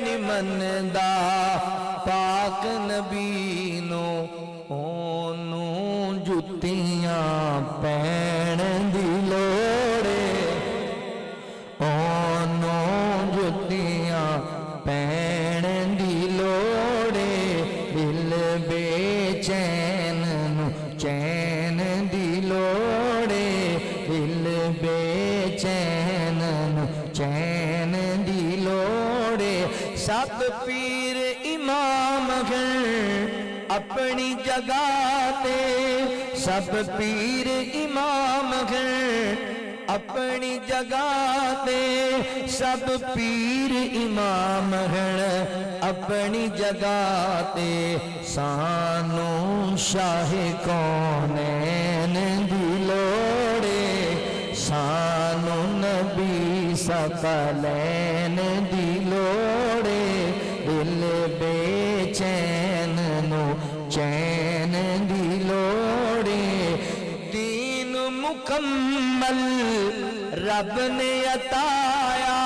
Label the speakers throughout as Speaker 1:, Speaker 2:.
Speaker 1: نہیں مندا پاک نبی نو اونوں جتیاں پین دی لوڑے اونوں جتیاں پین دی لوڑے دل بے چین نو چین دی لوڑے دل بے چین نو چین دی لوڑے سب پیر امام گھر اپنی جگہ تے سب پیر امام گھر اپنی جگہ تے سب پیر امام گھر اپنی جگہ تے سانو شاہ کونین دی لوڑے سانو نبی ثقلین دی لوڑے دل بے چین نو چین دی لوڑے دین مکمل رب نے عطایا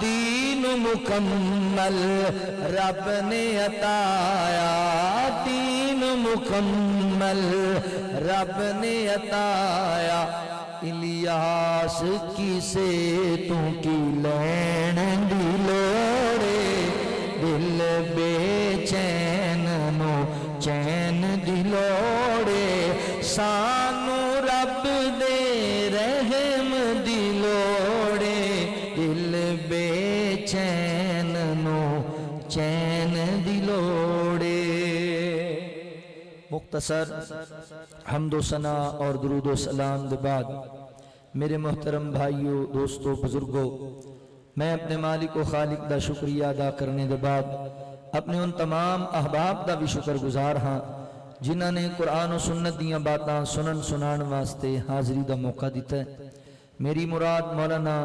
Speaker 1: دین مکمل رب نے عطایا دین مکمل رب نے عطایا الیاس کسے تو کی لین دی لوڑے دل بے چین نو چین دی لوڑے سانو رب دے رحم دی لوڑے دل بے چین نو چین دی لوڑے مختصر حمد و ثنا اور درود و سلام دے بعد میرے محترم بھائیوں دوستوں بزرگوں میں اپنے مالک و خالق دا شکریہ ادا کرنے دے بعد اپنے ان تمام احباب دا بھی شکر گزار ہاں جنہاں نے قرآن و سنت دیاں باتاں سنن سنان واسطے حاضری دا موقع دیتا ہے میری مراد مولانا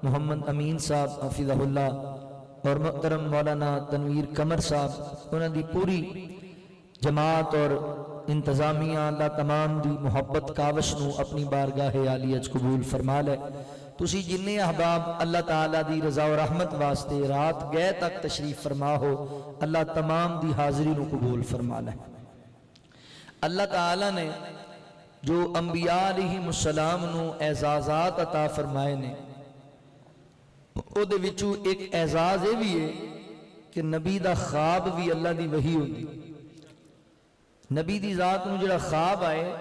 Speaker 1: محمد امین صاحب حفظہ اللہ اور محترم مولانا تنویر قمر صاحب انہاں دی پوری جماعت اور انتظامیہ اللہ تمام دی محبت کاوش نو اپنی بارگاہ عالیہ قبول فرما لے تسی جنہیں احباب اللہ تعالیٰ دی رضا و رحمت واسطے رات گئے تک تشریف فرما ہو اللہ تمام دی حاضری نو قبول فرما لے اللہ تعالیٰ نے جو انبیاء علیہ السلام نو اعزازات عطا فرمائے نے او دے وچوں ایک اعزاز یہ بھی ہے کہ نبی دا خواب بھی اللہ دی وحی ہوندی نبی دی ذات نو جڑا خواب آئے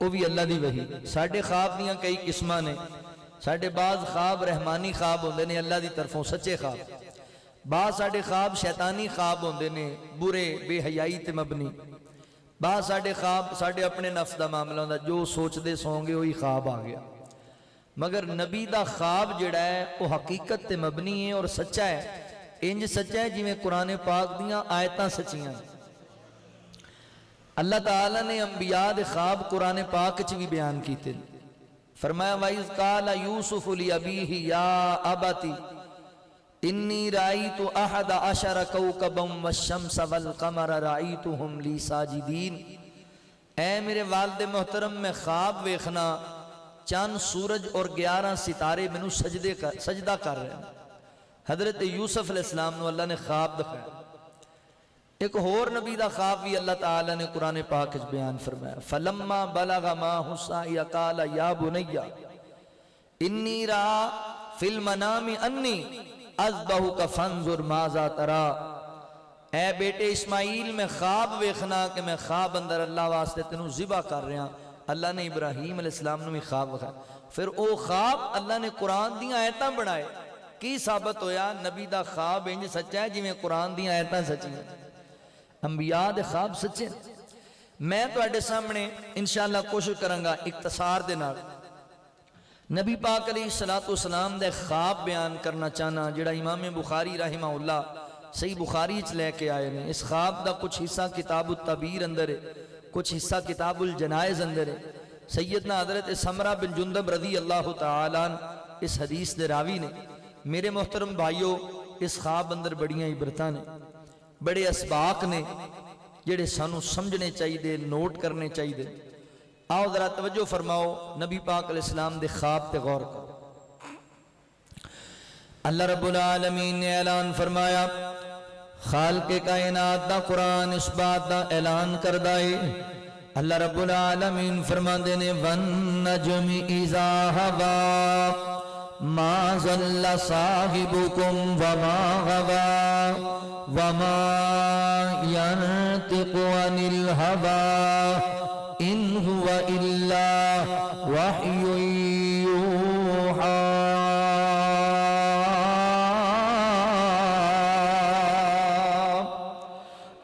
Speaker 1: وہ بھی اللہ دی وحی ساڑھے خواب دیاں کئی قسمہ نے ساڑھے بعض خواب رحمانی خواب ہوندے نے اللہ دی طرفوں سچے خواب بعض ساڑھے خواب شیطانی خواب ہوندے نے برے بے حیائی تے مبنی بعض ساڑھے خواب ساڑھے اپنے نفس دا معاملہ ہوندا جو سوچ دے سونگے وہی خواب آ گیا مگر نبی دا خواب جڑا ہے وہ حقیقت تے مبنی ہے اور سچا ہے انج سچا ہے جویں قرآن پاک دیاں آیتاں سچیاں اللہ تعالیٰ نے انبیاء دے خواب قرآن پاک چ بھی بیان کیتے فرمایا وَإِذْ قَالَ يُوسُفُ لِأَبِيهِ يَا أَبَتِ إِنِّي رَأَيْتُ أَحَدَ عَشَرَ كَوْكَبًا وَالشَّمْسَ وَالْقَمَرَ رَأَيْتُهُمْ لِي سَاجِدِينَ اے میرے والد محترم میں خواب ویکھنا چاند سورج اور 11 ستارے منو سجدہ کر رہے ہیں حضرت یوسف علیہ السلام نو اللہ نے خواب دکھایا ایک اور نبی دا خواب بھی اللہ تعالیٰ نے قرآن پاک اس بیان فرمایا فَلَمَّا بَلَغَ مَاهُ السَّعْيَ قَالَ يَا بُنَيَّ إِنِّي رَأَى فِي الْمَنَامِ أَنِّي أَذْبَحُكَ فَانظُرْ مَاذَا تَرَى اے بیٹے اسماعیل میں خواب ویکھنا کہ میں خواب اندر اللہ واسطے تینوں ذبح کر رہا اللہ نے ابراہیم علیہ السلام نے بھی خواب وکھایا پھر او خواب اللہ نے قرآن دیاں آیتاں بڑھائے کی ثابت ہویا نبی دا خواب انج سچا ہے جویں قرآن دیاں آیتاں سچی ہیں انبیاء دے خواب سچے میں تو اڈے سامنے انشاءاللہ کوشش کرنگا اختصار دے نال نبی پاک علیہ السلام دے خواب بیان کرنا چاہنا جڑا امام بخاری رحمہ اللہ صحیح بخاری چ لے کے آئے نے اس خواب دا کچھ حصہ کتاب التبیر اندر ہے کچھ حصہ کتاب الجنائز اندر ہے سیدنا حضرت سمرہ بن جندب رضی اللہ تعالیٰ اس حدیث دے راوی نے میرے محترم بھائیوں اس خواب اندر بڑیاں عبرتاں نے بڑے اسباق نے جڑے سانو سمجھنے چاہیے نوٹ کرنے چاہیے آؤ ذرا توجہ فرماؤ نبی پاک علیہ السلام دے خواب تے غور کرو اللہ رب العالمین نے اعلان فرمایا، خالق کائنات دا قرآن اس بات دا اعلان کردہ ہے۔ اللہ رب العالمین فرماندے نے وَالنَّجْمِ إِذَا هَوَىٰ مَا ضَلَّ صَاحِبُكُمْ وَمَا غَوَىٰ وَمَا يَنطِقُ عَنِ الْهَوَىٰ إِنْ هُوَ إِلَّا وَحْيٌ يُوحَىٰ۔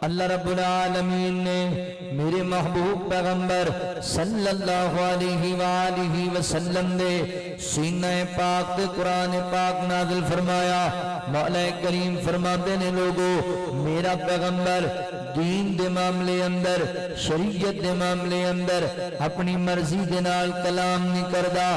Speaker 1: اللہ رب العالمین نے میرے محبوب پیغمبر صلی اللہ علیہ وآلہ وسلم نے سینہ پاک تے قرآن پاک نازل فرمایا۔ مولا کریم فرماتے نے لوگو میرا پیغمبر دین دے معاملے اندر، شریعت دے معاملے اندر اپنی مرضی دے نال کلام نہیں کردا،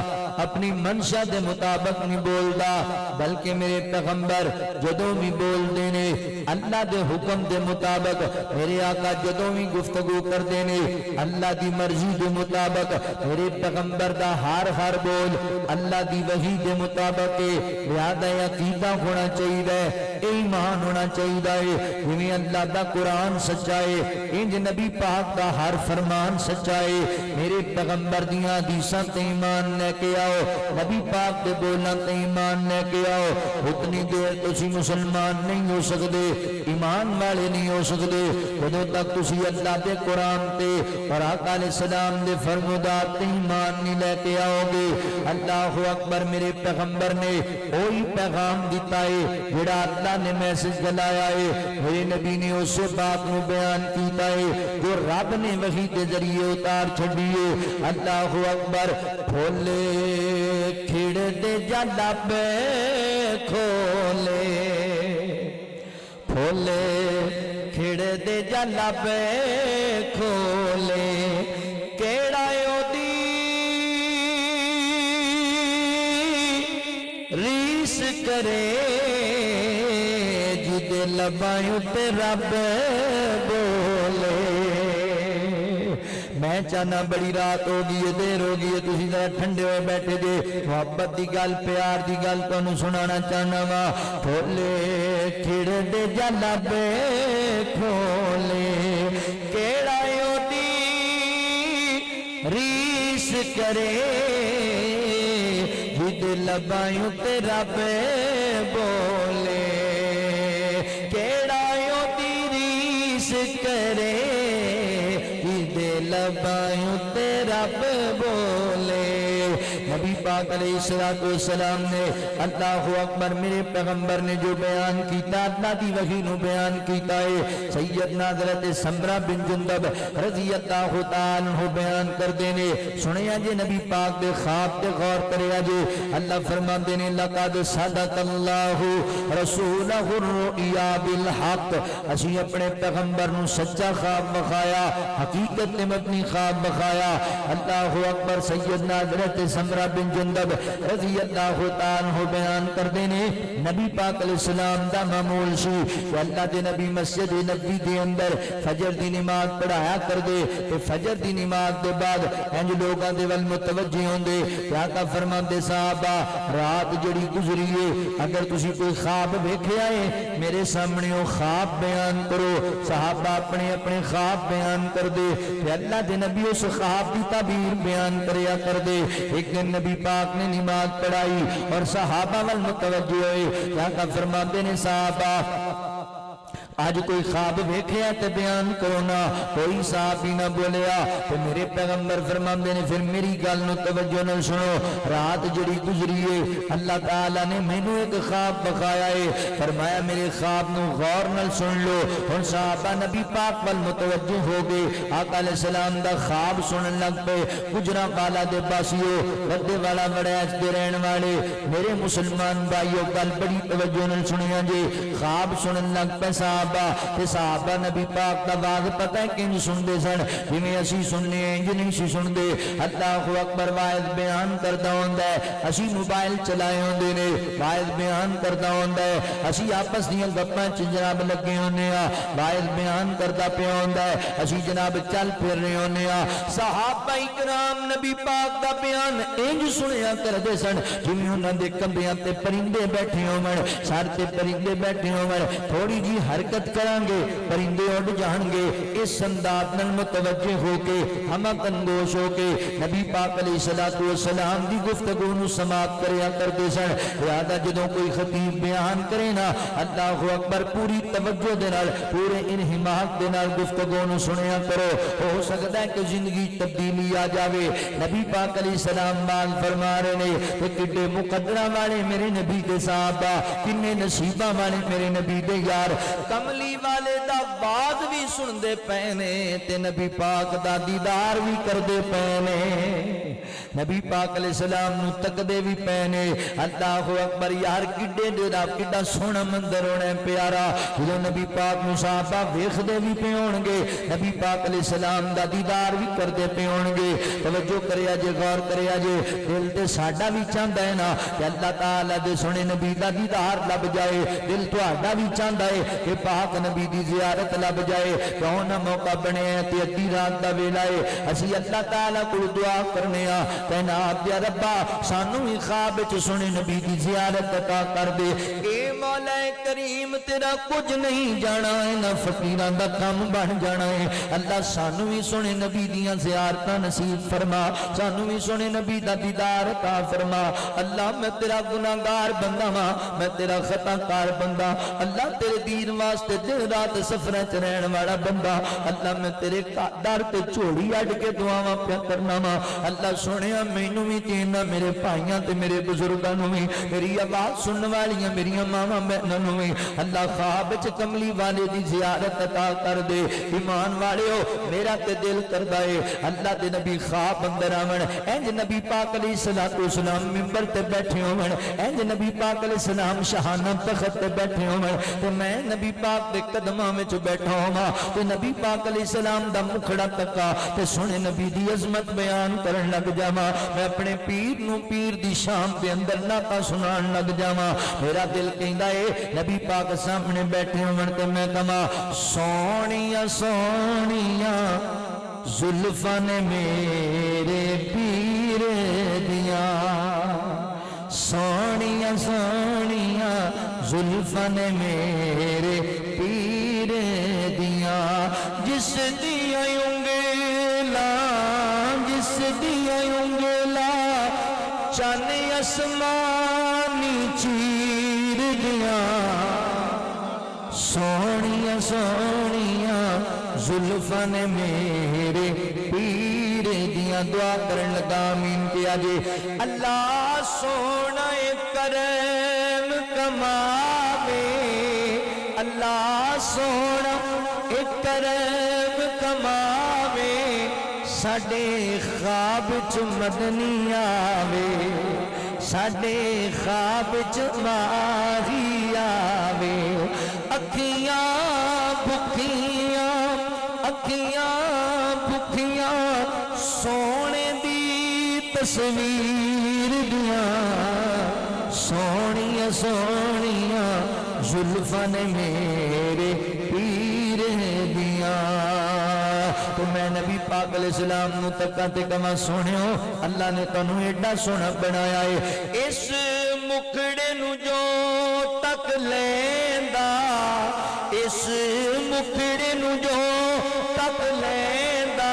Speaker 1: اپنی منشا دے مطابق نہیں بولدا، بلکہ میرے پیغمبر جدوں بھی بول دینے اللہ دے حکم دے مطابق، میرے آقا جدوں بھی گفتگو کر دینے اللہ دی مرضی دے مطابق، میرے پیغمبر دا ہر بول اللہ دی وحی دے مطابق لہذا عقیدہ ہونا چاہیے، ایمان ہونا چاہیے، جویں اللہ دا قرآن سچا ہے انج نبی پاک دا ہر فرمان سچا ہے۔ میرے پیغمبر دیاں حدیثاں تے ایمان لے کے آؤ، نبی پاک دے بولاں تے ایمان لے کے آؤ، اتنی دیر تسی مسلمان نہیں ہو سکتے، ایمان والے نہیں ہو سکتے جدوں تک تسی اللہ دے قرآن تے اور آقا علیہ السلام دے فرمودات تے ایمان نہیں لے کے آؤ گے۔ اللہ اکبر، میرے پیغمبر نے وہی پیغام دیتا ہے جڑا اللہ نے میسج گلایا ہے، میرے نبی نے اس بات کو بیان کیتا ہے جو رب نے وحی کے ذریعے اتار چھڑیے۔ اللہ اکبر، پھولے کھڑ دے جا لب کھولے، پھولے کھڑ دے جا لب کھولے، کیڑا او دی ریس کرے جدے لبائیوں تے رب بولے۔ میں چاہنا بڑی رات ہو گئی ہے، دیر ہو گئی ہے، تسی ذرا ٹھنڈے ہوئے بیٹھے جے، محبت دی گل پیار دی گل تانوں سنانا چاہنا وا۔ کھولے کھڑ دے جا لب کھولے، کیڑا او دی ریس کرے جد لبائیوں تے رب بولے، کیڑا او دی ریس کرے جد لبائیوں تے رب بولے۔ نبی پاک علیہ السلام نے اللہ اکبر میرے پیغمبر نے جو بیان کیتا اللہ دی وحی نو بیان کیتا ہے، سیدنا حضرت سمرہ بن جندب رضی اللہ تعالیٰ عنہ بیان کر دینے سنیا جے نبی پاک دے خواب تے غور کریا جے۔ اللہ فرما دینے لقد صدق اللہ رسولہ الرؤیا بالحق، اسی اپنے پیغمبر نو سچا خواب بخایا، حقیقت نے اپنی خواب بخایا۔ اللہ اکبر، سیدنا حضرت سمرہ بن جندب رضی اللہ تعالیٰ عنہ بیان کر دینے نبی پاک علیہ السلام دا معمول سی کہ اللہ دے نبی مسجد نبی دے اندر فجر دی نماز پڑھایا کر دے، کہ فجر دی نماز دے بعد انج لوگاں دے ول متوجہ ہوندے کہ آقا فرماندے صحابہ رات جڑی گزری ہے اگر تسی کوئی خواب ویکھیا ہے میرے سامنے وہ خواب بیان کرو۔ صحابہ اپنے اپنے خواب بیان کر دے کہ اللہ دے نبی اس خواب کی تعبیر بیان کریا کر دے۔ ایک دن نبی پاک نے نماز پڑھائی اور صحابہ وال متوجہ ہوئے، آقا فرماتے نے صحابہ آج کوئی خواب ویکھیا تے بیان کرو نا، کوئی صحابی نہ بولیا۔ تو میرے پیغمبر فرماندے نے پھر میری گل نو توجہ نال سنو، رات جڑی گزری ہے اللہ تعالیٰ نے مینوں ایک خواب بخایا ہے، فرمایا میرے خواب نو غور نال سن لو۔ ہن صحابہ نبی پاک وال متوجہ ہو گئے، آقا علیہ السلام دا خواب سنن لگ پے۔ گجراں والا دے باسیو ردے والا وڑیچ دے رہن والے میرے مسلمان بھائیو گل بڑی توجہ نال سنیا جے، خواب سنن لگ پے صاحب صحابہ تے صحابہ نبی پاک دا واز پتہ ہے کنج سنتے سن جویں اسی سننے انج نہیں سی سنتے اللہ اکبر واعظ بیان کردا ہوندا ہے اسی موبائل چلائے ہوندے نے واعظ بیان کردا ہوندا ہے اسی آپس دیاں گپاں چ جناب لگے ہوندے ہاں واعظ بیان کردا پیا ہوندا ہے اسی جناب چل پھر رہے ہوندے ہاں صحابہ کرام نبی پاک دا بیان انج سنیا کردے سن جویں انہاں دے کمبیاں تے پرندے بیٹھے ہون سر تے پرندے بیٹھے ہون تھوڑی جی حرکت کران گے پرندے اڑ جان گے اس انداز نال متوجہ ہو کے ہم کنگوش ہو کے نبی پاک علیہ الصلوۃ والسلام دی گفتگو نو سماعت کریا کردے سن لہذا جدوں کوئی خطیب بیان کرے نا اللہ اکبر پوری توجہ دے نال پورے انہماک دے نال گفتگو نو سنیا کرو ہو سکتا ہے کہ زندگی تبدیلی آ جاوے نبی پاک علیہ السلام بال فرما رہے نے کہ کڈے مقدرہ والے میرے نبی دے صحابہ کنے نصیبہ والے میرے نبی دے یار کملی والے دا باز بھی سن دے پینے تے نبی پاک دا دیدار بھی کر دے پینے نبی پاک علیہ السلام نو تک دے بھی پینے اللہ اکبر یار کڈے ڈیرا کڈا سونا مندر ہونا پیارا جو نبی پاک نو صحابہ ویکھ دے بھی پے ہون گے نبی پاک علیہ السلام دا دیدار بھی کر دے پے ہون گے توجہ کریا جے غور کریا جے دل تے ساڈا بھی چاہندا ہے نا کہ اللہ تعالی دے سونے نبی دا دیدار لب جائے دل تہاڈا بھی چاہندا ہے کہ پاک نبی دی زیارت لب جائے کون موقع بنے تے ادھی رات دا ویلا ہے اسی اللہ تعالی کو دعا کرنے آ کہنا یا ربا سانو ہی خواب وچ سونے نبی دی زیارت عطا کر دے اے مولا کریم تیرا کچھ نہیں جانا ہے نہ فقیراں دا کم بن جانا ہے اللہ سانو ہی سونے نبی دیاں زیارتاں نصیب فرما سانو ہی سونے نبی دا دیدار عطا فرما اللہ میں تیرا گناہگار بندہ ہاں میں تیرا خطا کار بندہ اللہ تیرے دین واسطے دن رات سفراں چ رہن والا بندہ اللہ میں تیرے در تے جھولی اڈ کے دعاواں پیا کرنا وا اللہ سونیا مینوں وی دینا میرے بھائیاں تے میرے بزرگاں نوں وی میری آواز سنن والیاں میریاں ماواں بہناں نوں وی اللہ خواب وچ کملی والے دی زیارت عطا کر دے ایمان والےو میرا تے دل کردا اے اللہ دے نبی خواب اندر آون انج نبی پاک علیہ الصلوۃ والسلام منبر تے بیٹھے ہون انج نبی پاک علیہ السلام شاہانہ تخت تے بیٹھے ہون تے میں نبی پاک دے قدماں وچ بیٹھا ہواں تے نبی پاک علیہ السلام دا مکھڑا تکا تے سونے نبی دی عظمت بیان کرن لگ جاواں میں اپنے پیر نو پیر دی شام دے اندر نعتاں سنان لگ جاواں میرا دل کہندا اے نبی پاک سامنے بیٹھے ہون تے میں کہاں سونیاں سونیاں زلفاں نے میرے پیر دیاں سونیاں سونیاں زلفاں نے میرے پیر دیاں جس دیاں انگلاں جس دیاں انگلاں چن اسمانی چیر دیاں سونیاں سونیاں زلفاں نے میرے پیر دیاں دعا کرن لگا آمین کیا جے اللہ سونا کرم کماوے اللہ سونا کرم کماوے ساڈے خواب چ مدنی آوے ساڈے خواب چ ماہی آوے اکھیاں بھکھیاں اکھیاں بھکھیاں سونے دی تصویر دیاں سونیاں سونیاں زلفاں نے میرے پیر دیاں تو میں نبی پاک علیہ السلام نو تکاں تے کہاں سونیو اللہ نے تانوں ایڈا سونا بنایا ہے اس مکھڑے نو جو تک لیندا اس مکھڑے نو جو تک لیندا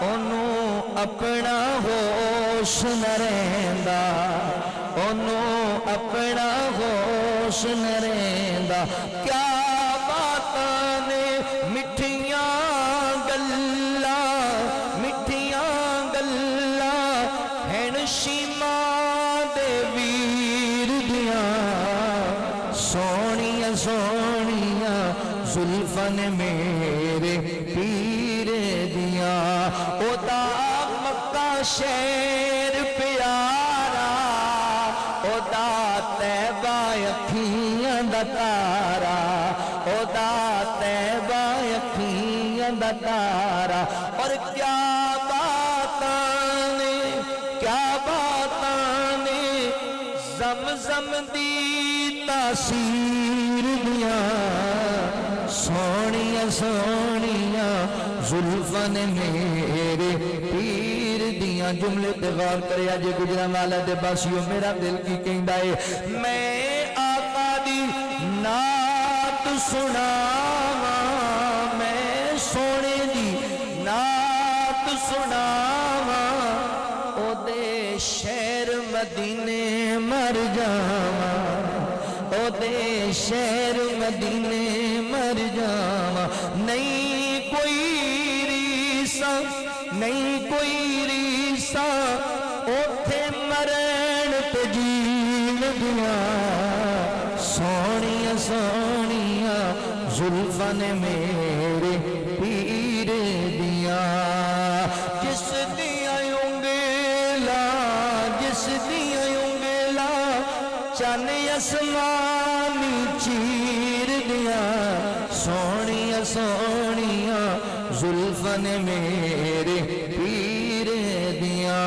Speaker 1: اونوں اپنا ہوش نہ رہندا اونوں اپنا ہوش نہ رہندا کیا باتاں نے مٹھیاں گلاں ہن شیما دے ویر دیاں سونیاں سونیاں زلفاں نے میرے پیر دیاں او دا مکہ شہر پیارا او دا طیبہ اکھیاں دا تارا او دا تیبہ اکھیاں دا تارا اور کیا باتاں نے زمزم دی تاثیر دیاں سونیاں سونیاں زلفاں نے میرے پیر دیاں جملے تے غور کرے اجے گجرانوالہ دے باسیوں میرا دل کی کہندا ہے میں آقا دی نعت سناواں میں سونے دی نعت سناواں او دے شہر مدینے مر جاواں او دے شہر مدینے مر جاواں نہیں کوئی ریساں نہیں کوئی ریساں اوتھے مرن تے جیل دیاں سونیاں سونیاں زلفاں نے میرے پیر دیاں جس دیاں انگلا چن اسمانی چیر دیاں سونیاں سونیاں زلفاں نے میرے پیر دیاں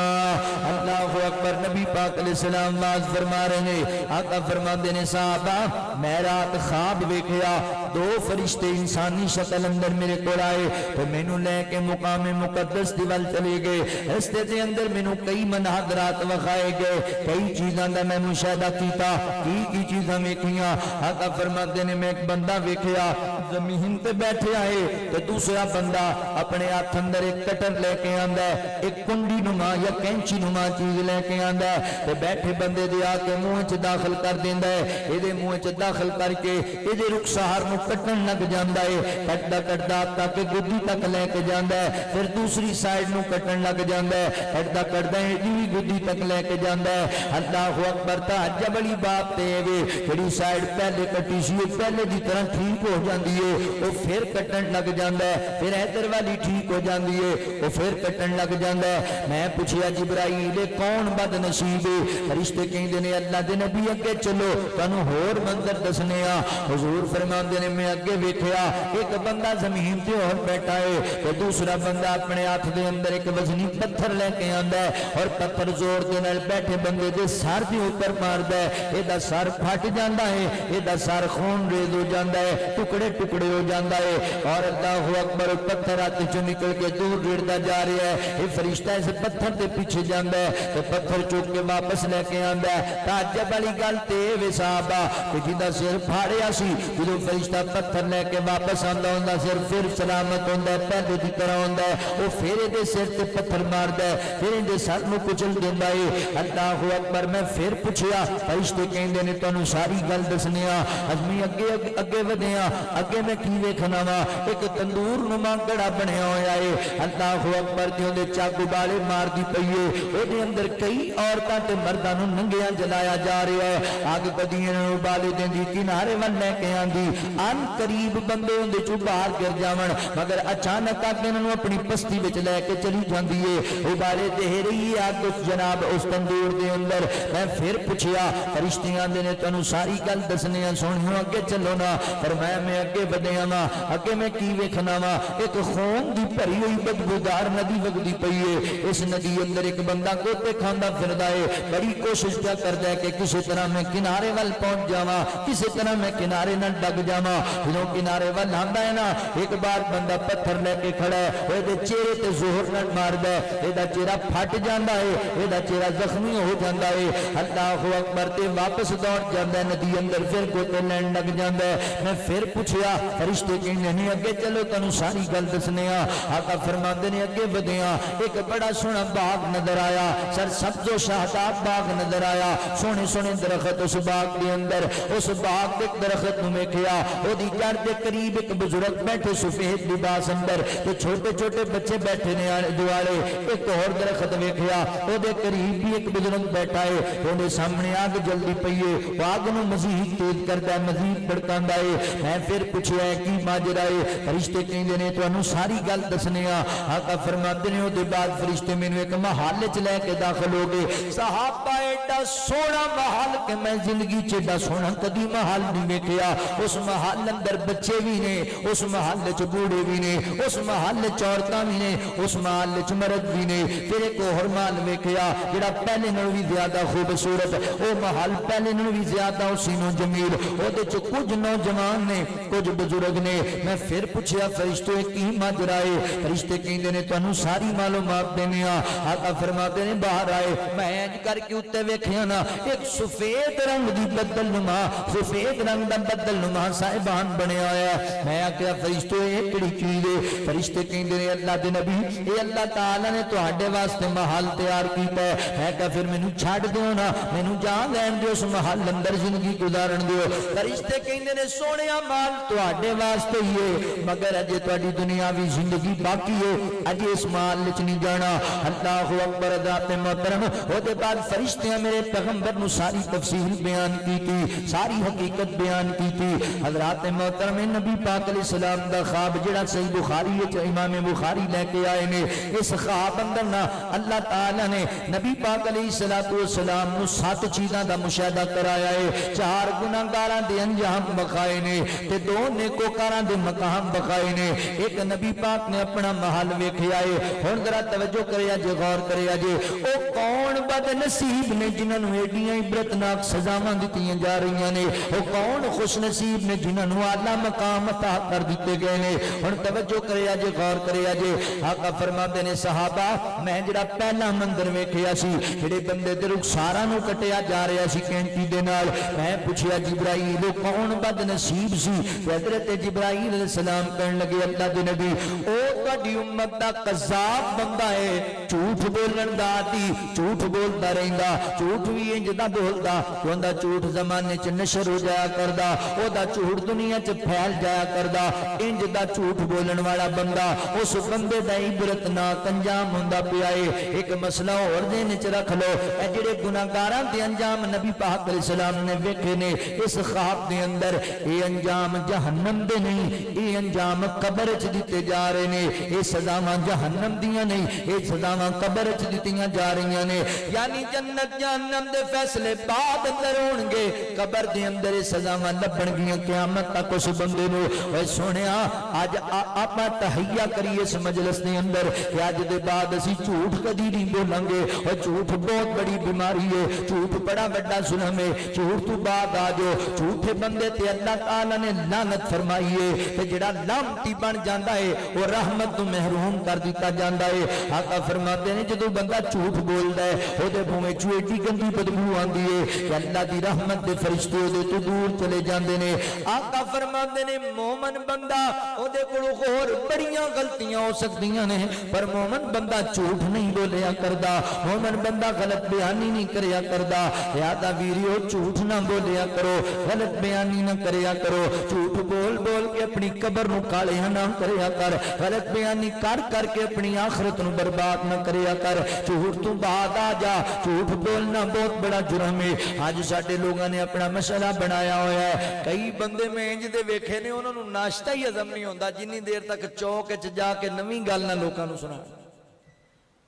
Speaker 1: اللہ اکبر نبی پاک علیہ السلام باز فرما رہے ہیں آقا فرما دینے صحابہ میں رات خواب ویکھیا دو فرشتے انسانی شکل اندر میرے کو آئے تو مینوں لے کے مقام مقدس دی ول چلے گئے رستے دے اندر مینوں کئی مناظرات وکھائے گئے کئی چیزاں دا میں مشاہدہ کیتا کی چیزاں ویکھیاں آقا فرما دینے میں ایک بندہ ویکھیا زمین تے بیٹھے آئے تو دوسرا بندہ اپنے ہاتھ اندر ایک کٹر لے کے آندا ہے ایک کنڈی نما یا کینچی نما چیز لے کے آندا ہے تو بیٹھے بندے دے آ کے منہ وچ داخل کر دیندا ہے اے دے منہ وچ داخل کر کے اے دے رخسار نو کٹن لگ جاندا ہے کٹدا تک گدی تک لے کے جاندا ہے پھر دوسری سائیڈ نو کٹن لگ جاندا ہے کٹدا اے دی گدی تک لے کے جاندا ہے اللہ اکبر تعجب والی بات تے وے جڑی سائیڈ پہلے کٹی سی پہلے دی طرح ٹھیک ہو جاندی ہے او پھر کٹن لگ جاندا ہے پھر ادھر والی ٹھیک ہو جاندی ہے او پھر کٹن لگ جاندا ہے میں پوچھیا جبرائیل کون بد نصیب ہے فرشتے کہندے نے اللہ دے نبی اگے چلو تانوں ہور منظر دسنے آ حضور فرماندے نے میں اگے ویکھیا ایک بندہ زمین تے اور بیٹھا ہے تے دوسرا بندہ اپنے ہاتھ دے اندر ایک وزنی پتھر لے کے آندا ہے اور پتھر زور دے نال بیٹھے بندے دے سر دے اوپر ماردا ہے اے دا سر پھٹ جاندا ہے اے دا سر خون ریز ہو جاندا ہے ٹکڑے ٹکڑے ہو جاندا ہے اور اللہ اکبر پتھر ہاتھ چوں نکل کے دور ریڑدا جا رہا ہے اے فرشتہ اس پتھر دے پیچھے جاندا ہے تے پتھر چوک کے واپس لے کے آندا ہے تعجب والی گل تے وے صحابہ کہ جدا سر پھاڑیا سی جدوں فرشتہ پتھر لے کے واپس آندا ہوندا سر پھر سلامت ہوندا ہے پہلے دی طرح ہوندا ہے او پھر دے سر تے پتھر ماردا ہے پھر دے سر نو کچل دیندا ہے اللہ اکبر میں پھر پوچھیا فرشتے کہندے نے تانوں ساری گل دسنے آ اجمی اگے ودیا اگے میں کی ویکھنا وا ایک تندور نما گڑا بنیا ہویا ہے اللہ اکبر جوں دے چاقو بالے مار دی پئی ہے او دے اندر کئی عورتاں تے مرداں نوں ننگیاں جلایا جا رہا ہے اگ بدیاں نوں بالے دیندی کنارے ول لے کے آندی ان قریب بندے اون دے چوں باہر گر جاون مگر اچانک آ کے انہاں نوں اپنی پستی وچ لے کے چلی جاندی ہے او بالے دے رہی ہے اگ جناب اس تندور دے اندر میں پھر پوچھیا فرشتے آندے نے تانوں ساری گل دسنے آ سونیو اگے چلو نا فرمایا میں اگے ودیا وا اگے میں کی ویکھنا وا ایک خون دی بھری ہوئی بدبودار ندی وگدی پئی ہے اس ندی اندر ایک بندہ گوتے کھاندا پھردا ہے بڑی کوشش کیا کردا ہے کہ کسی طرح میں کنارے ول پہنچ جاواں کسی طرح میں کنارے نہ ڈگ جاواں جدوں کنارے ول آندا ہے نا ایک بار بندہ پتھر لے کے کھڑا ہے او دے چہرے تے زہر نہ ماردا ہے اے دا چہرہ پھٹ جاندا ہے اے دا چہرہ زخمی ہو جاندا ہے اللہ اکبر تے واپس دوڑ جاندا ہے ندی اندر پھر گوتے لین لگ جاندا ہے میں پھر پوچھیا فرشتے کہندے نے اگے چلو تانوں ساری گل دسنے آ آقا فرماندے نے اگے ودیاں ایک بڑا سونا باغ نظر آیا سر سبز و شاداب باغ نظر آیا سونے سونے درخت اس باغ دے اندر اس باغ دے درخت نوں ویکھیا او دی جڑ دے قریب ایک بزرگ بیٹھے سفید لباس اندر تے چھوٹے چھوٹے بچے بیٹھے نے دوالے ایک اور درخت ویکھیا او دے قریب بھی ایک بزرگ بیٹھا ہے او دے سامنے آگ جلدی پئی ہے آگ نوں مزید تیز کردا ہے مزید بھڑکاندا ہے میں پھر پوچھیا کی ماجرا ہے فرشتے کہندے نے تانوں ساری گل دسنے آ آقا فرماتے نے او دے بعد فرشتے مینوں ایک محل وچ لے کے داخل ہو گئے صحابہ ایڈا سونا محل کہ میں زندگی چیڈا سونا کدی محل نہیں ویکھیا. اس محل اندر بچے بھی نے, اس محل چ بوڑھے بھی نے, اس محل چ عورتاں بھی نے, اس محل چ مرد بھی نے. پھر ایک اور محل ویکھیا جڑا پہلے نالوں بھی زیادہ خوبصورت, او محل پہلے نالوں بھی زیادہ حسین و جمیل. او دے چ کچھ نوجوان نے, کچھ بزرگ نے. میں پھر پوچھیا فرشتو کی ماجرا ہے؟ فرشتے کہندے نے تانوں ساری معلومات دینے آ. آقا فرماتے نے باہر آئے, میں انج کر کے اوتے ویکھیا نا ایک سفید رنگ دی بدل نما, سفید رنگ دا بدل نما صاحبان بنیا ہوا ہے. میں آخیا فرشتو یہ کہڑی چیز ہے؟ فرشتے کہندے نے اللہ دے نبی اے اللہ تعالی نے تہاڈے واسطے محل تیار کیتا ہے. میں کہا پھر مینوں چھڈ دیو نا, مینوں جان لین دیو, اس محل اندر زندگی گزارن دیو. فرشتے کہندے نے سونیا مال تہاڈے واسطے ہی ہے, مگر اجے تہاڈی دنیاوی زندگی باقی ہے, اجے اس محل وچ نہیں جانا. اللہ اکبر. ذات محترم او دے بعد فرشتیاں میرے پیغمبر نو ساری تفصیل بیان کی تھی, ساری حقیقت بیان کی تھی. حضرات محترم نبی پاک علیہ السلام دا خواب جڑا صحیح بخاری وچ امام بخاری لے کے آئے نے, اس خواب اندر نا اللہ تعالی نے نبی پاک علیہ السلام نو 7 چیزاں دا مشاہدہ کرایا ہے. 4 گناہگاراں دے انجام بخائے نے تے 2 نیکوکاراں دے مقام بخائے نے. ایک نبی پاک نے اپنا محل ویکھیا ہے. ہن ذرا توجہ کریا جے, غور کریا جے, او کون بد نصیب نے جنہاں نو ایڈیاں عبرتناک سزاواں دتیاں جا رہیاں نے؟ او کون خوش نصیب نے جنہاں نو اعلی مقام عطا کر دیتے گئے نے؟ ہن توجہ کریا جے, غور کریا جے. آقا فرماتے نے صحابہ میں جڑا پہلا منظر ویکھیا سی, جڑے بندے دے رخساراں نو کٹیا جا رہا سی کینٹی دے نال, میں پوچھیا جبرائیل او کون بد نصیب سی؟ حضرت جبرائیل علیہ السلام کہن لگے اللہ دے نبی او تہاڈی امت دا قذاب بندہ ہے, جھوٹ بولن دا عادی, جھوٹ بولدا رہندا, جھوٹ بھی انج دا بولدا کہ جھوٹ زمانے چ نشر ہو جایا کردا, او دا جھوٹ دنیا چ پھیل جایا کردا. انج دا جھوٹ بولن والا بندہ اس بندے دا عبرتناک انجام ہوندا پیا ہے. ایک مسئلہ اور ذہن چ رکھ لو, اے جڑے گناہگاراں دے انجام نبی پاک علیہ السلام نے ویکھے نے اس خواب دے اندر, اے انجام جہنم دے نہیں, اے انجام قبر چ دتے جا رہے نے. اے سزاواں جہنم دیاں نہیں, اے سزاواں قبر چ دتیاں جا رہی نے. یعنی جنت جہنم دے فیصلے بعد اندر ہون گے, قبر دے اندر سزاواں لبن گیاں قیامت تک اس بندے نو. اے سونیا اج آپا تحیہ کریے اس مجلس دے اندر کہ اج دے بعد اسی جھوٹ کدی نہیں بولیں گے. اور جھوٹ بہت بڑی بیماری ہے, جھوٹ بڑا بڑا ظلم ہے. جھوٹ تو بعد آ جو جھوٹے بندے تے اللہ تعالی نے لعنت فرمائی ہے تے جڑا لعنتی بن جاندا ہے وہ رحمت تو محروم کر دیتا جاندا ہے. آقا فرماتے ہیں جدوں بندہ جھوٹ بولدا ہے او دے منہ وچوں ایڈی گندی بدبو آندی ہے کہ اللہ دی رحمت دے فرشتے او دے تو دور چلے جاندے نے. آقا فرماتے نے مومن بندہ او دے کولوں ہور بڑیاں غلطیاں ہو سکدیاں نے, پر مومن بندہ جھوٹ نہیں بولیا کردا, مومن بندہ غلط بیانی نہیں کریا کردا. یادا ویریو جھوٹ نہ بولیا کرو, غلط بیانی نہ کریا کرو. جھوٹ بول بول کے اپنی قبر نو کالیاں نہ کریا کر, غلط بیانی کر کر کے اپنی آخرت نو برباد نہ کریا کر. جھوٹ تو بعد آ جا, جھوٹ بولنا بہت بڑا جرم ہے. آج ساڈے لوگاں نے اپنا مسئلہ بنایا ہوا ہے. کئی بندے میں انج دے ویکھے نے انہاں نو ناشتہ ہی ہضم نہیں ہوندا جنی دیر تک چوک وچ جا کے نویں گل نہ لوکاں نو سنا.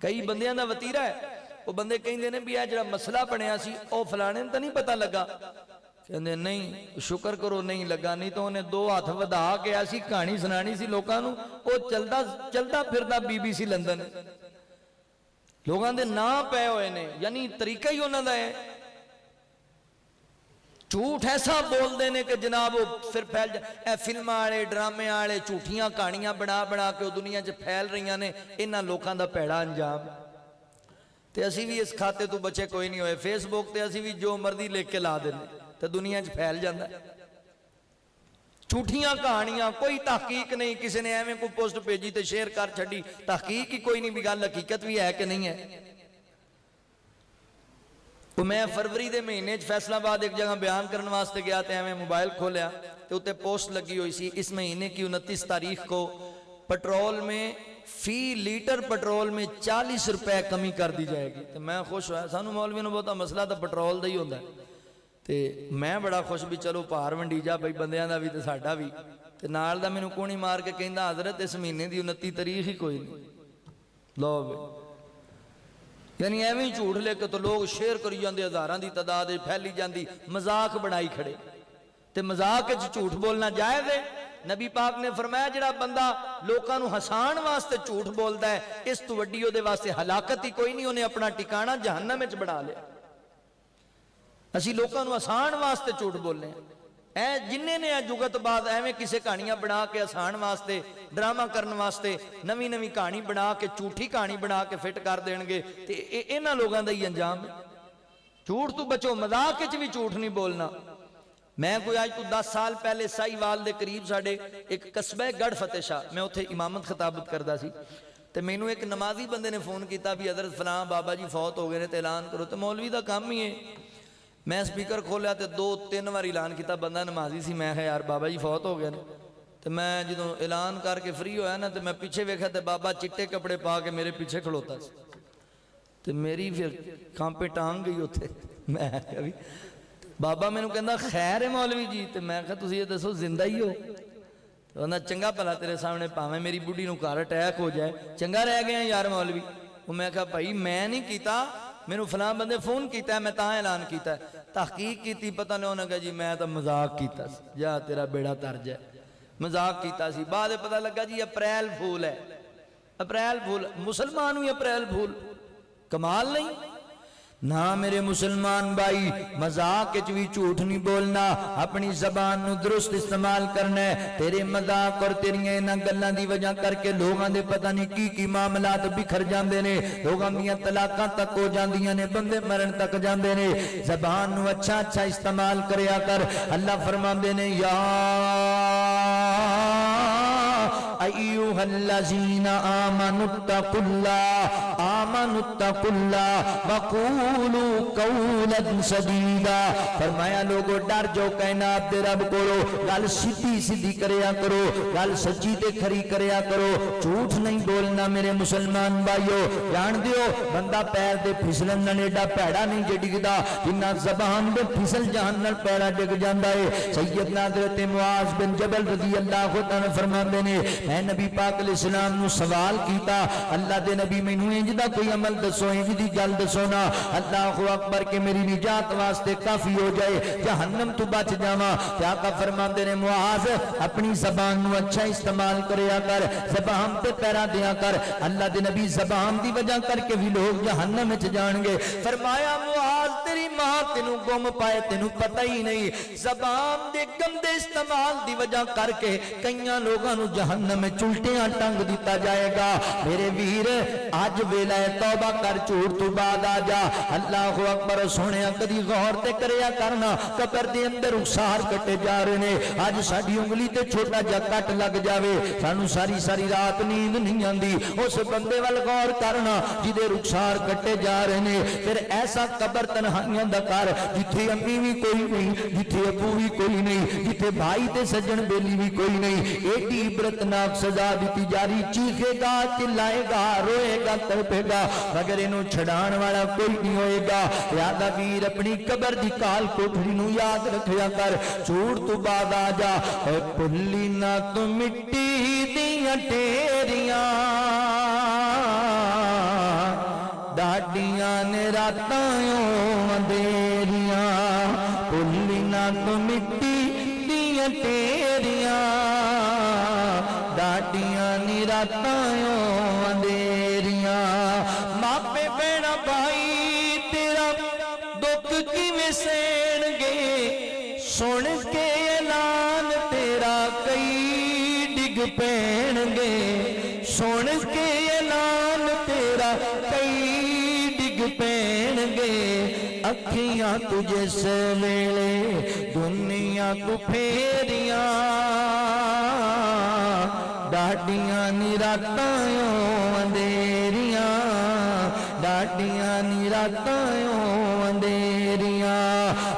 Speaker 1: کئی بندیاں دا وتیرا ہے, وہ بندے کہندے نے بھی اے جڑا مسئلہ بنیا سی او فلانے تے نہیں پتہ لگا. کہندے نہیں شکر کرو نہیں لگا, نہیں تو انہیں 2 ہاتھ ودا کے ایسی کہانی سنانی سی لوکاں نو. او چلدا پھردا BBC لندن لوگاں دے نام پے ہوئے نے, یعنی طریقہ ہی انہاں دا ہے. جھوٹ ایسا بول دینے کہ جناب وہ پھر پھیل جائے. فلماں والے ڈرامے والے جھوٹیاں کہانیاں بنا بنا کے دنیا چ پھیل رہی نے. انہاں لوکاں دا پیڑا انجام تے اسی بھی اس کھاتے تو بچے کوئی نہیں ہوئے. فیس بک تے اسی بھی جو مرضی لکھ کے لا دینے تے دنیا چ پھیل جاندا ہے. جھوٹیاں کہانیاں, کوئی تحقیق نہیں, کسی نے ایویں کوئی پوسٹ بھیجی تے شیئر کر چھڈی, تحقیق ہی کوئی نہیں بھی گل حقیقت بھی ہے کہ نہیں ہے. میں فروری دے مہینے فیصلہ آباد ایک جگہ بیان کرنے واسطے گیا تے میں موبائل کھولیا تے اوتے پوسٹ لگی ہوئی سی اس مہینے کی 29 تاریخ کو پٹرول میں فی لیٹر پٹرول میں 40 روپے کمی کر دی جائے گی. تے میں خوش ہویا, سانو مولوی نو بہتا مسئلہ تو پٹرول دا ہی ہوندا ہے تے میں بڑا خوش بھی چلو پار ونڈی جا بھائی بندیاں دا بھی تے ساڈا بھی. تے نال دا مینوں کونی مار کے کہندا حضرت اس مہینے دی 29 تاریخ ہی کوئی نہیں. لو بھائی یعنی ایویں جھوٹ لے کے تو لوگ شیئر کری جاندے ہزاراں دی تعداد پھیلی جاندی مذاق بنائی کھڑے تے مذاق وچ جھوٹ بولنا جائز ہے نبی پاک نے فرمایا جڑا بندہ لوکاں نو ہسان واسطے جھوٹ بولدا ہے اس تو وڈی او دے واسطے ہلاکت ہی کوئی نہیں انہیں اپنا ٹھکانہ جہنم وچ بنا لیا اسی لوکاں نو ہسان واسطے جھوٹ بولنے اے جننے نے جگت بعد ایویں کسے کہانیاں بنا کے ہسان واسطے ڈرامہ کرن واسطے نویں نویں کہانی بنا کے جھوٹی کہانی بنا کے فٹ کر دین گے تے انہاں لوگاں دا ہی انجام ہے جھوٹ تو بچو مذاق وچ بھی جھوٹ نہیں بولنا میں کوئی آج تو 10 سال پہلے سائیوال دے قریب ساڑے ایک قصبہ گڑھ فتح شاہ میں اتھے امامت خطابت کردہ سی تے مینوں ایک نمازی بندے نے فون کیتا بھی حضرت فلاں بابا جی فوت ہو گئے نے تے اعلان کرو تے مولوی دا کام ہی ہے میں سپیکر کھولیا تے 2-3 بار اعلان کیتا بندہ نمازی سی میں یار بابا جی فوت ہو گئے نے تے میں جدوں اعلان کر کے فری ہویا نا تے میں پیچھے ویکھیا تے بابا چٹے کپڑے پا کے میرے پیچھے کھلوتا سی تے میری پھر کانپے ٹانگ گئی اتھے میں کہا بابا میں نے کہنا خیر ہے مولوی جی تے میں کہا تسی یہ دسو زندہ ہی ہو تو چنگا پلا تیرے سامنے پاویں میری بوڑھی نو کار اٹیک ہو جائے چنگا رہ گیا یار مولوی وہ میں کہا بھائی میں نہیں کیتا میں نے فلاں بندے فون کیتا ہے میں تاں اعلان کیتا ہے تحقیق کیتی پتہ نہیں انہوں نے کہا جی میں تو مذاق کیتا سی جا تیرا بیڑا ترج ہے مذاق کیتا سی بعد پتہ لگا جی اپریل پھول ہے اپریل پھول مسلمان ہوئی اپریل پھول کمال نہیں نہ میرے مسلمان بھائی مذاق وچ بھی جھوٹ نہیں بولنا اپنی زبان نو درست استعمال کرنا ہے تیرے مذاق اور تیریاں انہاں گلاں دی وجہ کر کے لوگاں دے پتہ نہیں کی معاملات بکھر جاندے نے لوگاں دیاں طلاقاں تک ہو جاندیاں نے بندے مرن تک جاندے نے زبان نو اچھا اچھا استعمال کریا کر اللہ فرماندے نے یا ایوہ الذین آمنوا اتقوا اللہ وقولوا قولا سدیدا فرمایا لوگو ڈر جو کائنات دے رب کرو گل سیدھی سیدھی کریا کرو گل سچی تے کھری کریا کرو جھوٹ نہیں بولنا میرے مسلمان بھائیو جان دیو بندہ پیر دے پھسلن نال ایڈا پیڑا نہیں جے ڈگدا جنہ زبان دے پھسل جان نال پیڑا ڈگ جاندا ہے سیدنا حضرت معاذ بن جبل رضی اللہ عنہ فرماندے نے میں نبی پاک علیہ السلام نو سوال کیتا اللہ دے نبی مینوں انج دا کوئی عمل دسو انج دی گل دسو نا اللہ اکبر کہ میری نجات واسطے کافی ہو جائے جہنم تو بچ جاواں تے آقا فرماندے نے معاذ اپنی زبان نو اچھا استعمال کریا کر زبان تے پیرا دیا کر اللہ دے نبی زبان دی وجہ کر کے بھی لوگ جہنم وچ جان گے فرمایا معاذ تیری ماں تینوں گم پائے تینوں پتہ ہی نہیں زبان دے گندے استعمال دی وجہ کر کے کئیاں لوگاں نو جہنم میں چلٹیاں ٹنگ دیتا جائے گا میرے ویر آج ویلہ توبہ کر جھوٹ تو بعد آ جا اللہ اکبر سونے کدی غور تے کریا کرنا قبر دے اندر رخسار کٹے جا رہے نے آج ساڈی انگلی تے چھوٹا جا کٹ لگ جاوے سانو ساری ساری رات نیند نہیں آندی اس بندے وال غور کرنا جدے رخسار کٹے جا رہے نے پھر ایسا قبر تنہائیاں دا کر جتھے امی بھی کوئی نہیں جتھے ابو بھی کوئی نہیں جتھے بھائی تے سجن بیلی بھی کوئی نہیں ایڈی عبرتناک سزا دیتی جاری چیخے گا چلائے گا روئے گا تڑپے گا مگر انہوں چھڑان والا کوئی نہیں ہوئے گا یادہ ویر اپنی قبر دی کال کوٹھڑی نو یاد رکھیا کر جھوٹ تو بعد آ جا اے پلی نہ تو مٹی دیاں ٹیریاں ڈاڈیاں نے راتائیوں اندھیریاں پلی نہ تو مٹی دیاں ٹیریاں ڈاڈیاں نی راتائیوں اندھیریاں ماپے بیڑا بھائی تیرا دکھ کیویں سین گے سن کے اعلان تیرا کئی ڈگ پین گے سن کے اعلان تیرا کئی ڈگ پین گے اکھیاں تجھے سے ویلے دنیا کو پھیریاں ڈاڈیاں نی راتائیوں اندھیریاں ڈاڈیاں نی راتائیوں اندھیریاں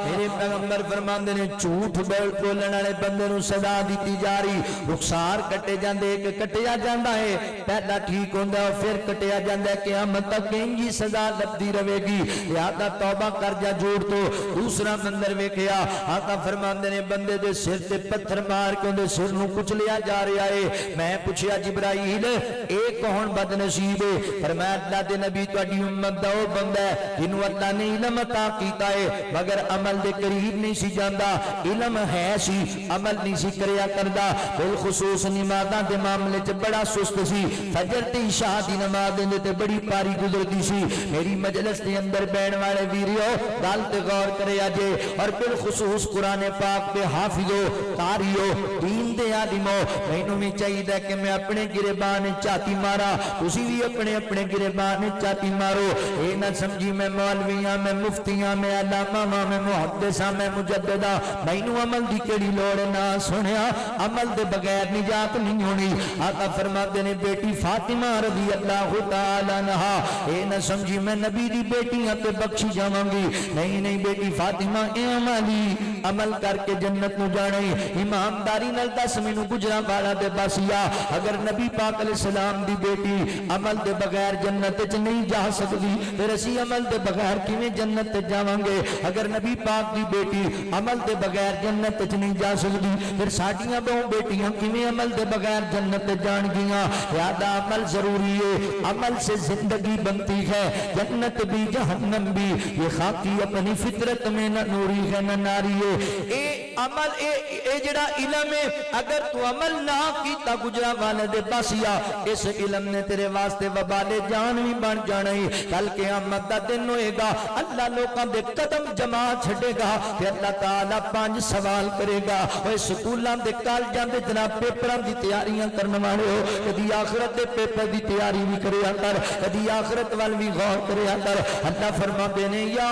Speaker 1: میرے پیغمبر فرماندے نے جھوٹ بولن والے بندے نوں سزا دتی جا رہی رخسار کٹے جاندے ایک کٹیا جاندا ہے پہلا ٹھیک ہوندا ہے پھر کٹیا جاندا ہے قیامت تک انجی سزا لبدی رہے گی لہذا توبہ کر جا جھوٹ تو دوسرا منظر ویکھیا آقا فرماندے نے بندے دے سر تے پتھر مار کے اون دے سر نوں کچلیا جا رہا ہے میں پوچھیا جبرائیل اے کون بد نصیب ہے فرمایا اللہ دے نبی تہاڈی امت دا او بندہ ہے جنوں اللہ نے علم عطا کیتا ہے مگر عمل دے قریب نہیں سی جاندا علم ہے سی عمل نہیں سی کریا کردا بالخصوص نمازاں دے معاملے چ بڑا سست سی فجر تے عشاء دی نماز دے تے بڑی پاری گزرتی سی میری مجلس دے اندر بیٹھن والے ویریو گل تے غور کریا جے اور بالخصوص قرآن پاک دے حافظو قاریو دین دے عالمو مینوں بھی چاہیے کہ میں اپنے گریبان چاتی مارا تسی بھی اپنے اپنے گریبان چاتی مارو اے نہ سمجھی میں مولویاں میں مفتیاں میں علامہ میں محدثاں میں مجدداں مینوں عمل دی کیڑی لوڑ نہ سنیا عمل دے بغیر نجات نہیں ہونی آقا فرماتے نے بیٹی فاطمہ رضی اللہ تعالی عنہا اے نہ سمجھی میں نبی دی بیٹیاں تے بخشی جاواں گی نہیں بیٹی فاطمہ اے عملی عمل کر کے جنت نو جانے ایمانداری نال دس مینوں گجراں والا دے باسیا اگر نبی پاک علیہ السلام دی بیٹی عمل دے بغیر جنت وچ نہیں جا سکدی پھر اسی عمل دے بغیر کیویں جنت وچ جاواں گے اگر نبی پاک دی بیٹی عمل دے بغیر جنت وچ نہیں جا سکدی پھر ساڈیاں دو بیٹیاں کیویں عمل دے بغیر جنت وچ جان گیاں لہذا عمل ضروری ہے عمل سے زندگی بنتی ہے جنت بھی جہنم بھی یہ خاکی اپنی فطرت میں نہ نوری ہے نہ ناری ہے اے عمل اے جڑا علم ہے اگر تو عمل نہ کیتا گجرا والے دے پاسیا اس علم نے تیرے واسطے وبال جان بھی بن جانا ہے کل قیامت دا دن ہوئے گا اللہ لوکاں دے قدم جما چھڑے گا کہ اللہ تعالیٰ 5 سوال کرے گا اوے سکولاں دے کالجاں دے جناب پیپراں دی تیاریاں کرن والے ہو کدی آخرت دے پیپر دی تیاری بھی کریا کر کدی آخرت وال بھی غور کریا کر اللہ فرماندے نے یا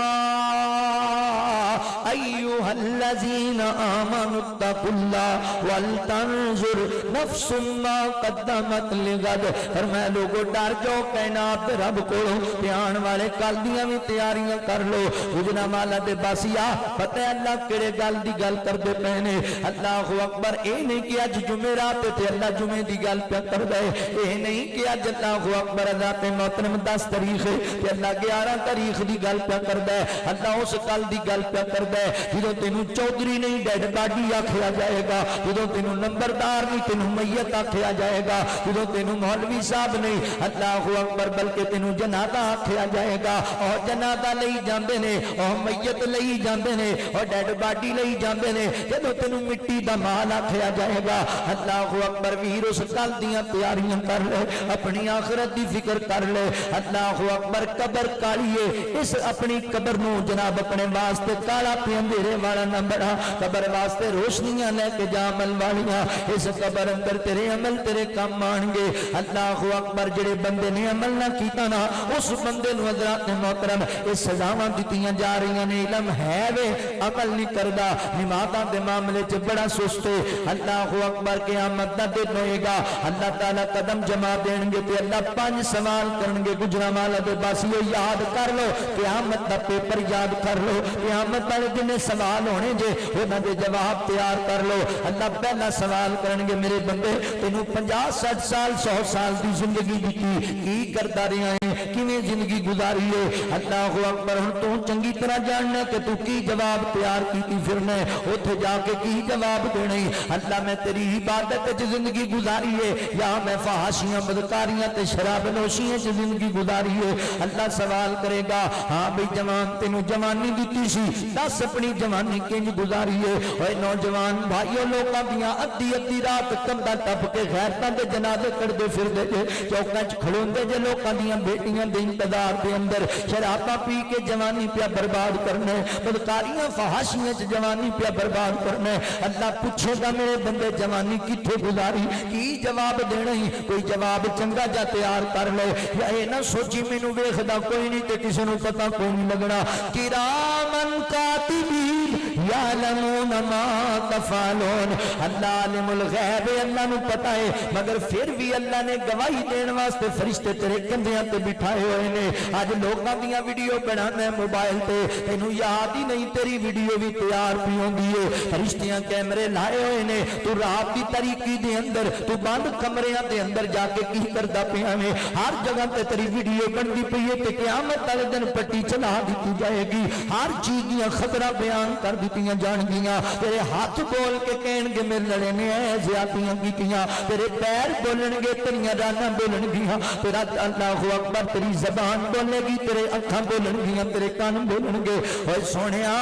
Speaker 1: ایھا الذین آمنوا اتقوا اللہ ولتنظر نفس ما قدمت لغد فرمایا لوگو ڈر جاؤ کائنات رب کولوں دھیان والے کل دیاں بھی تیاریاں کر لو گجنا والا دے باسیا پتہ ہے اللہ کیڑے گل دی گل کردے پے نے اللہ اکبر اے نہیں کہ اج جمعرات تے اللہ جمعے دی گل پہ کردا ہے اے نہیں کہ اج اللہ اکبر ذات محترم 10 تاریخ ہے تے اللہ 11 تاریخ دی گل پہ کردا ہے اللہ اس کل دی گل پہ کردا ہے جدوں تینوں چودھری نہیں ڈیڈ باڈی آکھیا جائے گا جدوں تینوں نمبردار نہیں تینوں میت آکھیا جائے گا جدوں تینوں مولوی صاحب نہیں اللہ اکبر بلکہ تینوں جنازہ آکھیا جائے گا اور جنازہ لئی جاندے نے اور میت لئی جاندے نے اور ڈیڈ باڈی لئی جاندے نے جدوں تینوں مٹی دا مال آکھیا جائے گا اللہ اکبر ویر اس کل دیاں تیاریاں کر لے اپنی آخرت دی فکر کر لے اللہ اکبر قبر کالیے اس اپنی قبر نو جناب اپنے واسطے کالا پہ اندھیرے والا نہ بڑا قبر واسطے روشنیاں لے کے جا عمل والیاں اس قبر اندر تیرے عمل تیرے کام آن گے اللہ اکبر جڑے بندے نے عمل نہ کیتا نا اس بندے نو حضرات محترم اس سزاواں دتیاں جا رہی نے علم ہے وے عمل نہیں کردا نمازاں دے معاملے چ بڑا سست ہے اللہ اکبر قیامت دا دن ہوئے گا اللہ تعالیٰ قدم جما دین گے تے اللہ 5 سوال کرن گے گجرا والا دے باسیو یاد کر لو قیامت دا پیپر یاد کر لو قیامت والے دن سوال ہونے جے انہاں دے جواب تیار کر لو اللہ پہلا سوال کرن گے میرے بندے تینوں 50-60 سال 100 سال دی زندگی دتی کی کردا رہیا ہے کیویں زندگی گزاری ہے اللہ اکبر ہن تو چنگی طرح جاننا کہ تو کی جواب تیار کیتی پھرنا ہے اوتھے جا کے کی جواب دینا ہے اللہ میں تیری عبادت وچ زندگی گزاری ہے یا میں فحاشیاں بدکاریاں تے شراب نوشیاں وچ زندگی گزاری ہے اللہ سوال کرے گا ہاں بھئی جوان تینوں جوانی دتی سی دس اپنی جوانی کنج گزاری ہے اوے نوجوان بھائیو لوکاں دیاں ادھی رات کندا ٹپ کے غیرتاں دے جنازے کردے پھردے جے چوکاں وچ کھڑوندے جے لوکاں دیاں بیٹیاں دے انتظار دے اندر شراباں پی کے جوانی پیا برباد کرنا ہے بدکاریاں فحاشیاں وچ جوانی پیا برباد کرنا ہے اللہ پوچھے گا میرے بندے جوانی کتھے گزاری کی جواب دینا ہی کوئی جواب چنگا جا تیار کر لو یا اے نہ سوچی مینوں ویکھدا کوئی نہیں تے کسے نوں پتہ کوئی نہیں لگنا کرامن کاتبین
Speaker 2: یعلمون ما تفعلون. اللہ عالم الغیب ہے, اللہ نو پتا ہے, مگر پھر بھی اللہ نے گواہی دین واسطے فرشتے تیرے کندھیاں تے بٹھائے ہوئے نے. اج لوکاں دیاں ویڈیو بنانا موبائل تے, تینوں یاد ہی نہیں تیری ویڈیو بھی تیار پی ہوندی ہے. فرشتیاں کیمرے لائے ہوئے نے, تو رات دی تاریکی دے اندر تو بند کمریاں دے اندر جا کے کی کردا پیا ہے. ہر جگہ تے تیری ویڈیو بندی پئی ہے, تے قیامت والے دن پٹی چلا دتی جائے گی. ہر چیز دیاں خبراں بیان کر دتیاں جان گیاں. تیرے ہاتھ بول کے کہن گے میرے لڑے نے اے زیادتیاں کیتیاں, تیرے پیر بولن گے, تیریاں راناں بولن گیاں, تیرا اللہ اکبر تیری زبان بولے گی, تیرے اکھاں بولن گیاں, تیرے کان بولن گے. اوے سونیا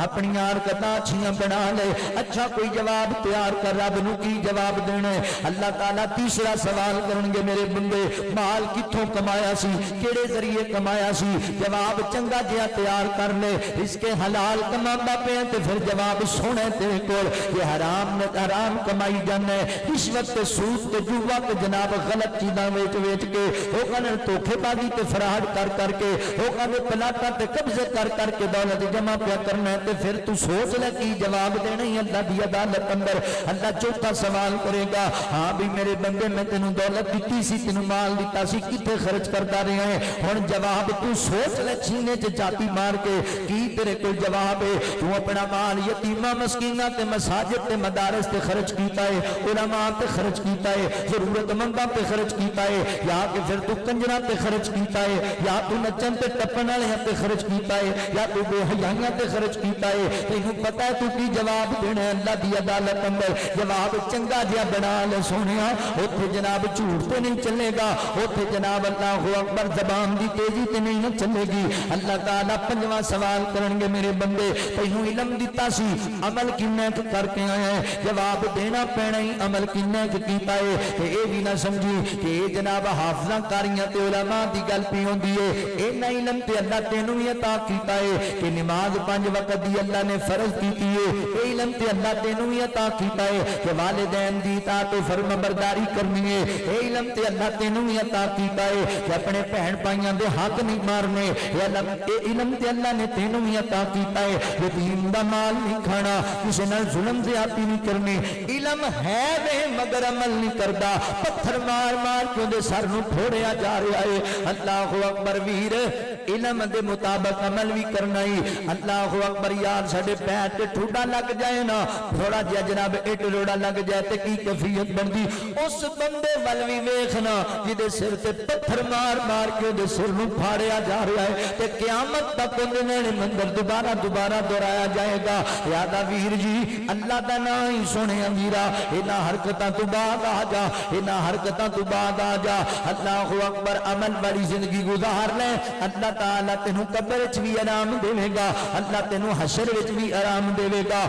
Speaker 2: اپنی حرکتاں اچھیاں بنا لے, اچھا کوئی جواب تیار کر. رب نو کی جواب دینا ہے؟ اللہ تعالیٰ تیسرا سوال کرن گے, میرے بندے مال کتھوں کمایا سی, کیڑے ذریعے کمایا سی؟ جواب چنگا جہا تیار کر لے. اس کے حلال کماندا پیا تے پھر جواب سونے تیرے کول. یہ حرام کمائی جانا ہے, رشوت تے سود تے جوا تے جناب غلط چیزاں ویچ کے, لوکاں نال دھوکے بازی تے فراڈ کر کے, لوکاں دے پلاٹاں تے قبضے کر کے دولت جمع پیا کرنا ہے. تے پھر تو سوچ لے کی جواب دینا ہی اللہ دی عدالت اندر. اللہ چوتھا سوال کرے گا, ہاں بھی میرے بندے میں تینوں دولت دیتی سی, تینوں مال دیتا سی, کتے خرچ کرتا رہا ہے؟ ہن جواب تو سوچ لے, سینے تے جاتی مار کے کی تیرے کول جواب ہے؟ تو اپنا مال یتیماں مسکیناں تے مساجد تے مدارس تے خرچ کیتا ہے, علماء تے خرچ کیتا ہے, ضرورت منداں تے خرچ کیتا ہے, یا کہ پھر تو کنجراں تے خرچ کیتا ہے, یا تو نچن تے ٹپن والے تے خرچ کیتا ہے, یا تو بے حیائیاں تے خرچ کیتا ہے؟ تینوں پتہ ہے تو کی جواب دینا ہے اللہ دی عدالت اندر. جواب چنگا جہا بنا لے سونیا, اوتھے جناب جھوٹ تے نہیں چلے گا, اوتھے جناب اللہ اکبر زبان دی تیزی تے نہیں نہ چلے گی. اللہ تعالیٰ پنجواں سوال کرن گے, میرے بندے تینوں علم دتا سی, عمل کنا کر کے آیا ہے؟ جواب دینا پینا ہی, عمل کنا کیتا ہے. تے اے بھی نہ سمجھی کہ اے جناب حافظاں کاریاں تے علماء دی گل پی ہوندی ہے. اینا علم تے اللہ تینوں ہی عطا کیتا ہے کہ نماز 5 وقت دی اللہ نے فرض کیتی ہے. اے علم تے اللہ تینوں ہی عطا کیتا ہے کہ والدین دی اطاعت و فرمانبرداری کرنی ہے. اے علم تے اللہ تینوں ہی عطا کیتا ہے کہ اپنے بہن بھائیاں دے حق نہیں مارنے. اے علم تے اللہ نے تینوں ہی عطا کیتا ہے کہ دین دا مال نہیں کھانا, کسی نال ظلم زیادتی نہیں کرنی. علم ہے وے مگر عمل نہیں کردا, پتھر مار مار کے دے سر نو پھوڑیا جا رہا ہے. اللہ اکبر ویر, علم دے مطابق عمل بھی کرنا ہی. اللہ اکبر یار, ساڈے پیر تے ٹھوڈا لگ جائے نا, تھوڑا جہا جناب اٹ روڑا لگ جائے تے کی کیفیت بندی؟ اس بندے ول وی ویکھنا جدے سر تے پتھر مار مار کے دے سر نو پھاڑیا جا رہا ہے, تے قیامت تک اندے نے مندر دوبارہ دہرایا جائے گا. یاد ویر جی, اللہ دا نام ہی سونے ویرا, انہاں حرکتاں تو بعد آ جا, انہاں حرکتاں تو بعد آ جا. اللہ اکبر, عمل والی زندگی گزار لے, اللہ تعالیٰ تینوں قبر وچ بھی آرام دے گا, اللہ تینوں حشر وچ بھی آرام دے گا.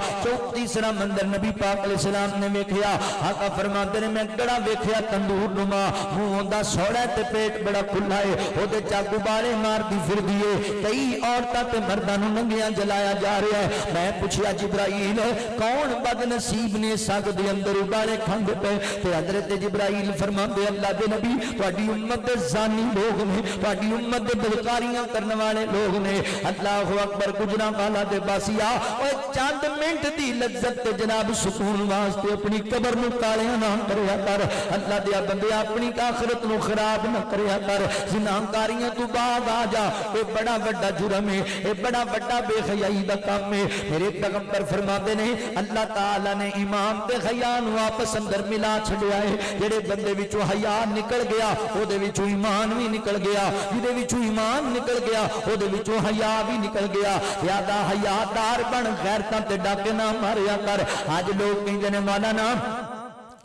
Speaker 2: تیسرا مندر نبی پاک علیہ السلام نے ویکھیا, آقا فرماتے نے میں کڑا ویکھیا تندور نما, منہ ہوندا سوڑا تے پیٹ بڑا کھلا ہے, او دے چاقو بالے مارਦੀ ਫਿਰਦੀ ਏ. کئی عورتاں تے مرداں نوں ننگیاں جلایا جا رہا ہے. میں پوچھیا جبرائیل کون بد نصیب نے سگ دے اندر ابالے کھاندے پے؟ تے حضرت جبرائیل فرماندے اللہ دے نبی تہاڈی امت دے زانی لوگ نے, تہاڈی امت دے بدکاریاں کرن والے لوگ نے. اللہ اکبر, گجراں والا دے باسیا, اوے چند منٹ دی لذت تے جناب سکون واسطے اپنی قبر نو کالیاں نہ کریا کر. اللہ دے بندے اپنی آخرت نو خراب نہ کریا کر. زناکاریاں تو بعد آ جا, اے بڑا بڑا جرم ہے, اے بڑا بڑا بے حیائی دا کام ہے. میرے پیغمبر فرماتے نے اللہ تعالی نے ایمان تے حیا نو آپس اندر ملا چھڈیا ہے. جڑے بندے وچوں حیا نکل گیا او دے وچوں ایمان بھی نکل گیا, جدے وچوں ایمان نکل گیا او دے وچوں حیا بھی نکل گیا. یادا حیا دار بن, غیرتاں تے ڈاکے نہ ماریا کر. اج لوگ کہندے نے مولانا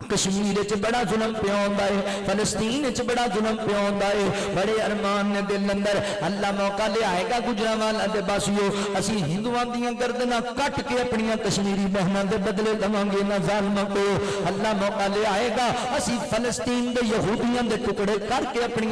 Speaker 2: کشمیر چ بڑا ظلم پیا ہوندا ہے, فلسطین چ بڑا ظلم پیا ہوندا ہے. بڑے ارمان نے دل اندر, اللہ موقع لے آئے گا گجرانوالہ دے باسیو, اسی ہندوؤں دیاں گردناں کٹ کے اپنی کشمیری بہناں دے بدلے لواں گے نہ ظالماں کو. اللہ موقع لے آئے گا, اسی فلسطین دے یہودیاں دے ٹکڑے کر کے اپنی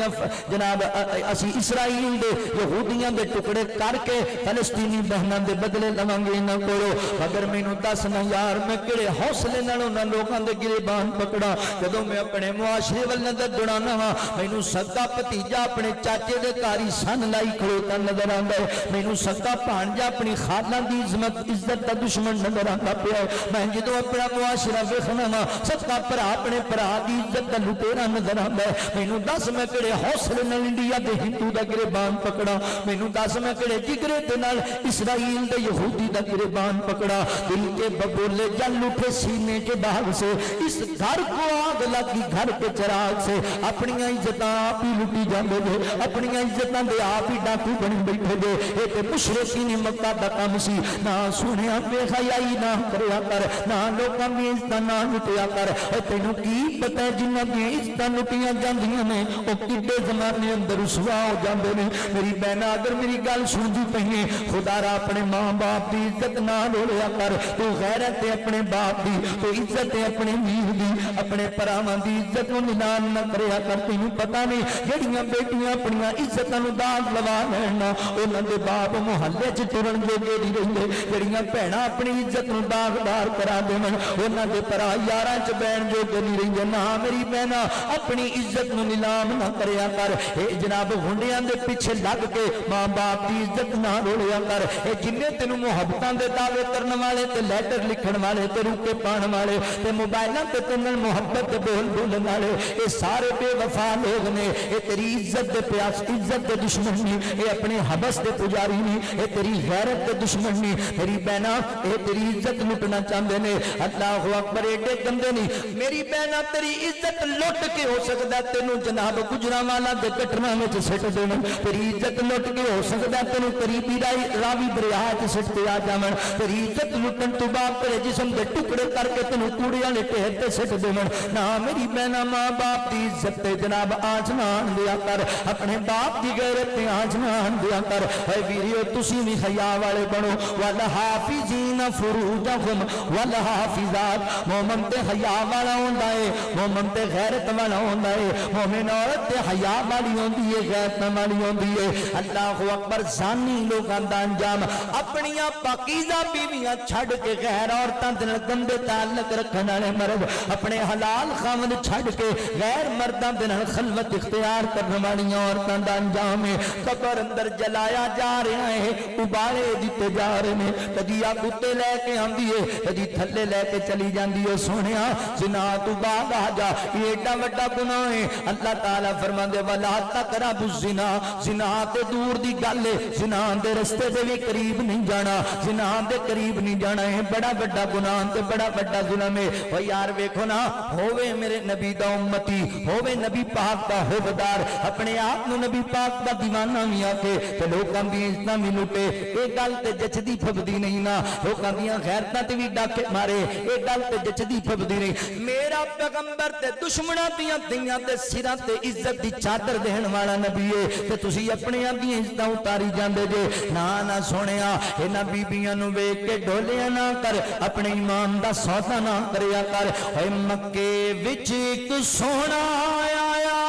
Speaker 2: جناب اسی اسرائیل دے یہودیاں دے ٹکڑے کر کے فلسطینی بہناں دے بدلے لواں گے نہ کرو. اگر مینوں دس نہ یار میں کہڑے حوصلے نال انہاں لوکاں دے گریباں گریبان پکڑا جدوں میں اپنے معاشرے ول نظر دوڑانا وا مینوں سگا بھتیجا اپنے چاچے دے گھر ہی سن لائی کھڑوتا نظر آندا ہے مینوں سگا بھانجا اپنی خالہ دی عزت دا دشمن نظر آندا پیا میں جدوں اپنا معاشرہ ویکھنا وا سگا بھرا اپنے بھرا دی عزت دا لٹیرا نظر آندا ہے مینوں دس میں کہڑے حوصلے نال انڈیا دے ہندو دا گریبان پکڑا مینوں دس میں کہڑے جگرے دے نال اسرائیل دے یہودی دا گریبان پکڑا دل کے ببولے جل اٹھے سینے کے باغ سے اس گھر کو آگ لگی گھر کے چراغ سے اپنی عزتاں آپ ہی لٹی جاندے جے اپنی عزتاں دے آپ ہی ڈاکو بن بیٹھے جے اے تے مشرکین مکہ دا کام سی نہ سنیا بے حیائی نہ کریا کر نہ لوکاں دی عزتاں نہ لٹیا کر اے تینوں کی پتہ جنہاں دی عزتاں لٹیاں جاندیاں نے او کڈے زمانے اندر رسوا ہو جاندے نے میری بہنا اگر میری گل سندی پئی خدا را اپنے ماں باپ دی عزت نہ لوڑیا کر تو غیرت ہے اپنے باپ دی تو عزت ہے اپنے میر دی اپنے پراواں دی عزت نوں نیلام نہ کریا کر تینوں پتہ نہیں جڑیاں بیٹیاں اپنی عزتاں نوں داغ لوا لین انہاں دے باپ محلے چ ٹرن جوگے نہیں رہندے جڑیاں بہناں اپنی عزت نوں داغدار کرا دین انہاں دے پرا یاراں چ بہن جوگے نہیں رہندے نہ میری بہنا اپنی عزت نوں نیلام نہ کریا کر اے جناب ہنڈیاں دے پیچھے لگ کے ماں باپ دی عزت نہ روڑیا کر اے جننے تینوں محبتاں دے دعوے کرن والے تے لیٹر لکھن والے تے روکے پان والے تے موبائلاں تے تینوں محبت دے بول بولن والے اے سارے بے وفا لوگ نے اے تیری عزت دے پیاس عزت دے دشمن نہیں اے اپنے حبس دے پجاری نہیں اے تیری غیرت دے دشمن نہیں میری بہنا اے تیری عزت لٹنا چاہندے نے اللہ اکبر ایڈے گندے نہیں میری بہنا تیری عزت لٹ کے ہو سکدا تینوں جناب گجرانوالا دے کٹنا وچ سٹ دین تیری عزت لٹ کے ہو سکدا تینوں قریبی راوی دریا وچ سٹ تے آ جاون تیری عزت لٹن تو بعد تیرے جسم دے ٹکڑے کر کے تینوں کوڑے والے ٹھہر تے سٹ دین نہ میری بہنا ماں باپ دی عزت تے جناب آنچ نہ دیا کر اپنے باپ دی غیرت تے آنچ نہ دیا کر اے ویریو تسی بھی حیا والے بنو والحافظین فروجہم والحافظات مومن تے حیا والا ہوندا ہے مومن تے غیرت والا ہوندا ہے مومن عورت تے حیا والی ہوندی ہے غیرت والی ہوندی ہے اللہ اکبر زانی لوکاں دا انجام اپنی پاکیزہ بیویاں چھڈ کے غیر عورتاں دے نال گندے تعلق رکھن والے مرد اپنے حلال خاوند چھڈ کے غیر مرداں دے نال خلوت اختیار کرن والی عورتاں دا انجام ہے قبر اندر جلایا جا رہا ہے ابالے دتے جا رہے نے کدی آ کتے لے کے آندی ہے کدی تھلے لے کے چلی جاندی ہے سونیا زنا تو بعد آ جا یہ ایڈا وڈا گناہ ہے اللہ تعالی فرماندے ولا تقربوا الزنا زنا تے دور دی گل ہے زنا دے رستے دے بھی قریب نہیں جانا زنا دے قریب نہیں جانا ہے بڑا بڑا گناہ تے بڑا بڑا ظلم ہے او یار ویکھو نا ہووے میرے نبی دا امتی ہووے نبی پاک دا حوبدار اپنے آپ نو نبی پاک دا دیوانہ وی آکھے تے لوکاں دی عزتاں وی لٹے اے گل تے جچدی پھبدی نہیں نا لوکاں دیاں غیرتاں تے وی ڈاکے مارے اے گل تے جچدی پھبدی نہیں میرا پیغمبر تے دشمناں دیاں دیاں تے سراں تے عزت دی چادر دین والا نبی ہے تے تسی اپنے دیاں عزتاں اتاری جاندے جے نا سونیا انہاں بیبییاں نو ویکھ کے ڈولیا نہ کر اپنے ایمان دا سودا نہ کریا کر اے مکے وچ ایک سونا آیا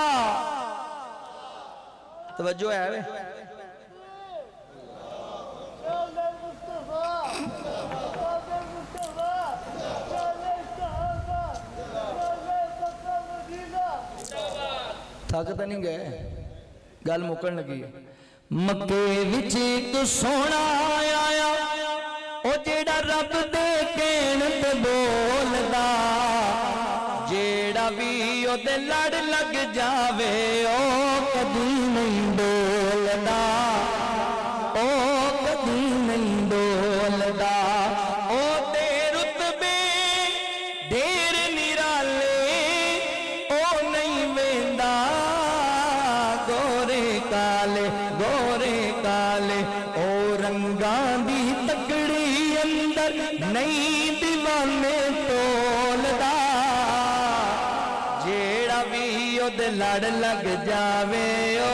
Speaker 2: توجہ ہے وے تھک نہیں گئے گل مکن لگی مکے وچ ایک سونا آیا او جیڑا رب دے کہن تے بولدا جیڑا بھی او دے لڑ لگ جاوے او کدی نہیں بولدا او کدی نہیں بولدا او تے رتبے ڈیر نرالے او نہیں ویندا گورے کالے او رنگاں دی تکڑی اندر نہیں دیوانے تولدا جیڑا بھی او دے لڑ لگ جاوے او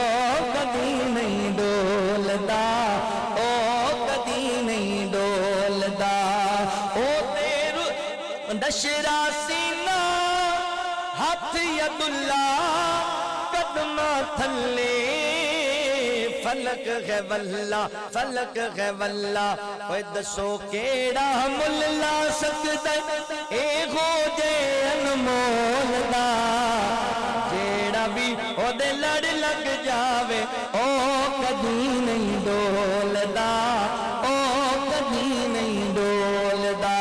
Speaker 2: کدی نہیں ڈولدا او کدی نہیں ڈولدا او تیرو نشرا سینہ ہاتھ ید اللہ قدمہ تھلے فلک ہے واللہ اوے دسو کیڑا مل لا سکدا اے ہو جے انمول جیڑا بھی او دے لڑ لگ جاوے او کدی نہیں ڈولدا او کدی نہیں ڈولدا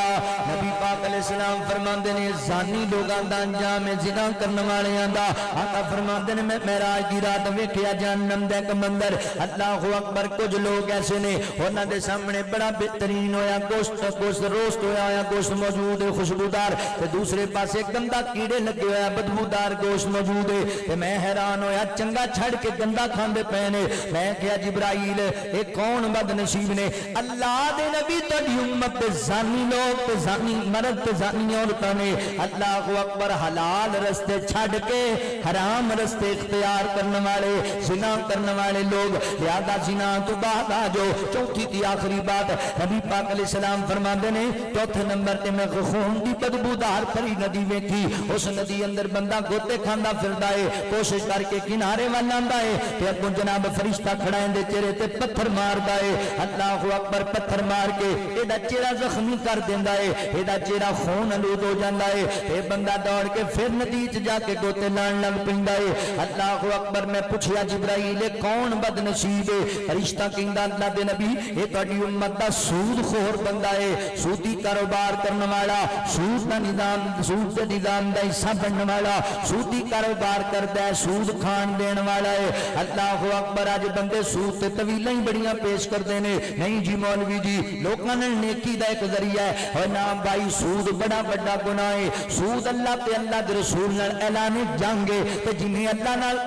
Speaker 2: نبی پاک علیہ السلام فرماندے نے زانی لوگاں دا انجام زنا کرن والیاں دا آقا فرماندے نے میں معراج دی رات ویکھیا جہنم دا ایک مندر اللہ اکبر کچھ لوگ ایسے نے انہاں دے سامنے بڑا بہترین ہویا گوشت روسٹ ہویا گوشت موجود ہے خوشبودار تے دوسرے پاسے گندا کیڑے لگے ہویا بدبودار گوشت موجود ہے تے میں حیران ہویا چنگا چھڑ کے گندا کھاندے پے نے میں کہیا جبرائیل اے کون بد نصیب نے اللہ دے نبی تہاڈی امت تے زانی لوگ تے زانی مرد تے زانی عورتاں نے اللہ اکبر حلال رستے چھڑ کے حرام رستے اختیار کرنے والے زنا کرنے والے لوگ لہذا زنا تو بعد آ جو چوتھی تھی آخری بات نبی پاک علیہ السلام فرماندے نے چوتھے نمبر تے میں خون دی بدبودار بھری ندی ویکھی اس ندی اندر بندہ گوتے کھاندا پھردا ہے کوشش کر کے کنارے ول آندا ہے تے اگوں جناب فرشتہ کھڑا ہے دے چہرے تے پتھر ماردا ہے اللہ اکبر پتھر مار کے ایدا چہرہ زخمی کر دیندا ہے ایدا چہرہ خون آلود ہو جاندا ہے تے بندہ دوڑ کے پھر ندی چ جا کے گوتے لان لگ پیندا ہے اللہ اکبر میں پوچھیا جبرائیل کون بد نصیب ہے فرشتہ کہندا اللہ دے نبی اے تہاڈی امت دا سود خور بندہ ہے سودی کاروبار کرنے والا سود دا نظام سود دے نظام دا حصہ بننے والا سودی کاروبار کردا ہے سود کھان دین والا ہے اللہ اکبر اج بندے سود تے طویلاں ہی بڑیاں پیش کردے نے نہیں جی مولوی جی لوکاں نے نیکی دا ایک ذریعہ ہے اور نام بھائی سود بڑا بڑا گناہ ہے سود اللہ تے اللہ دے رسول نال اعلان جنگ ہے تے جنہیں اللہ نال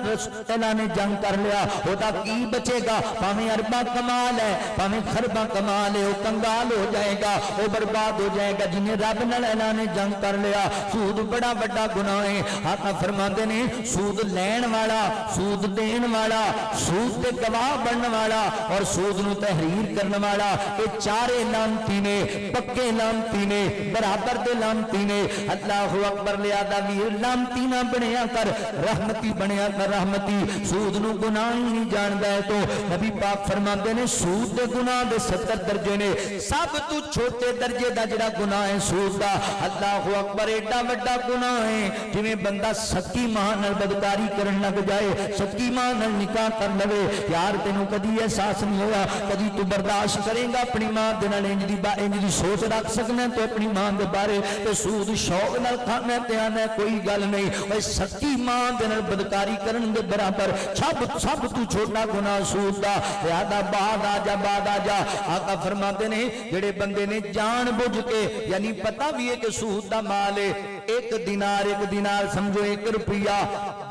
Speaker 2: اعلان جنگ کر لیا او دا کی بچے گا پاویں ارباں کمال ہے پاویں خرباں کمال ہے او کنگال ہو جائے گا او برباد ہو جائے گا جنہیں رب نال اعلان جنگ کر لیا سود بڑا بڑا گناہ ہے آقا فرماندے نے سود لین والا سود دین والا سود تے گواہ بننے والا اور سود نو تحریر کرنے والا یہ چارے لعنتی نے پکے لعنتی نے برابر دے لعنتی نے اللہ اکبر لہذا ویر لعنتی نہ بنیا کر رحمتی بنیا کر رحمتی سود نو گناہ ہی نہیں جاندا ہے تو نبی پاک فرماندے نے سود دے گناہ دے 70 درجے نے سب تو چھوٹے درجے دا جڑا گناہ ہے سود دا اللہ اکبر ایڈا بڑا گناہ ہے جویں بندہ سکی ماں نال بدکاری کرن لگ جائے سکی ماں نال نکاح کر لوے یار تینوں کدی احساس نہیں ہوا کدی تو برداشت کرے گا اپنی ماں دے نال انج دی سوچ رکھ سکنا تو اپنی ماں دے بارے تے سود شوق نال کھانا تے آنا کوئی گل نہیں اوے سکی ماں دے نال بدکاری کرن دے برابر سب تو چھوٹا گناہ سود دا لہذا بعد آ جا آقا فرماتے نے جڑے بندے نے جان بوجھ کے یعنی پتہ بھی ہے کہ سود دا مال ہے ایک دینار سمجھو 1 روپیہ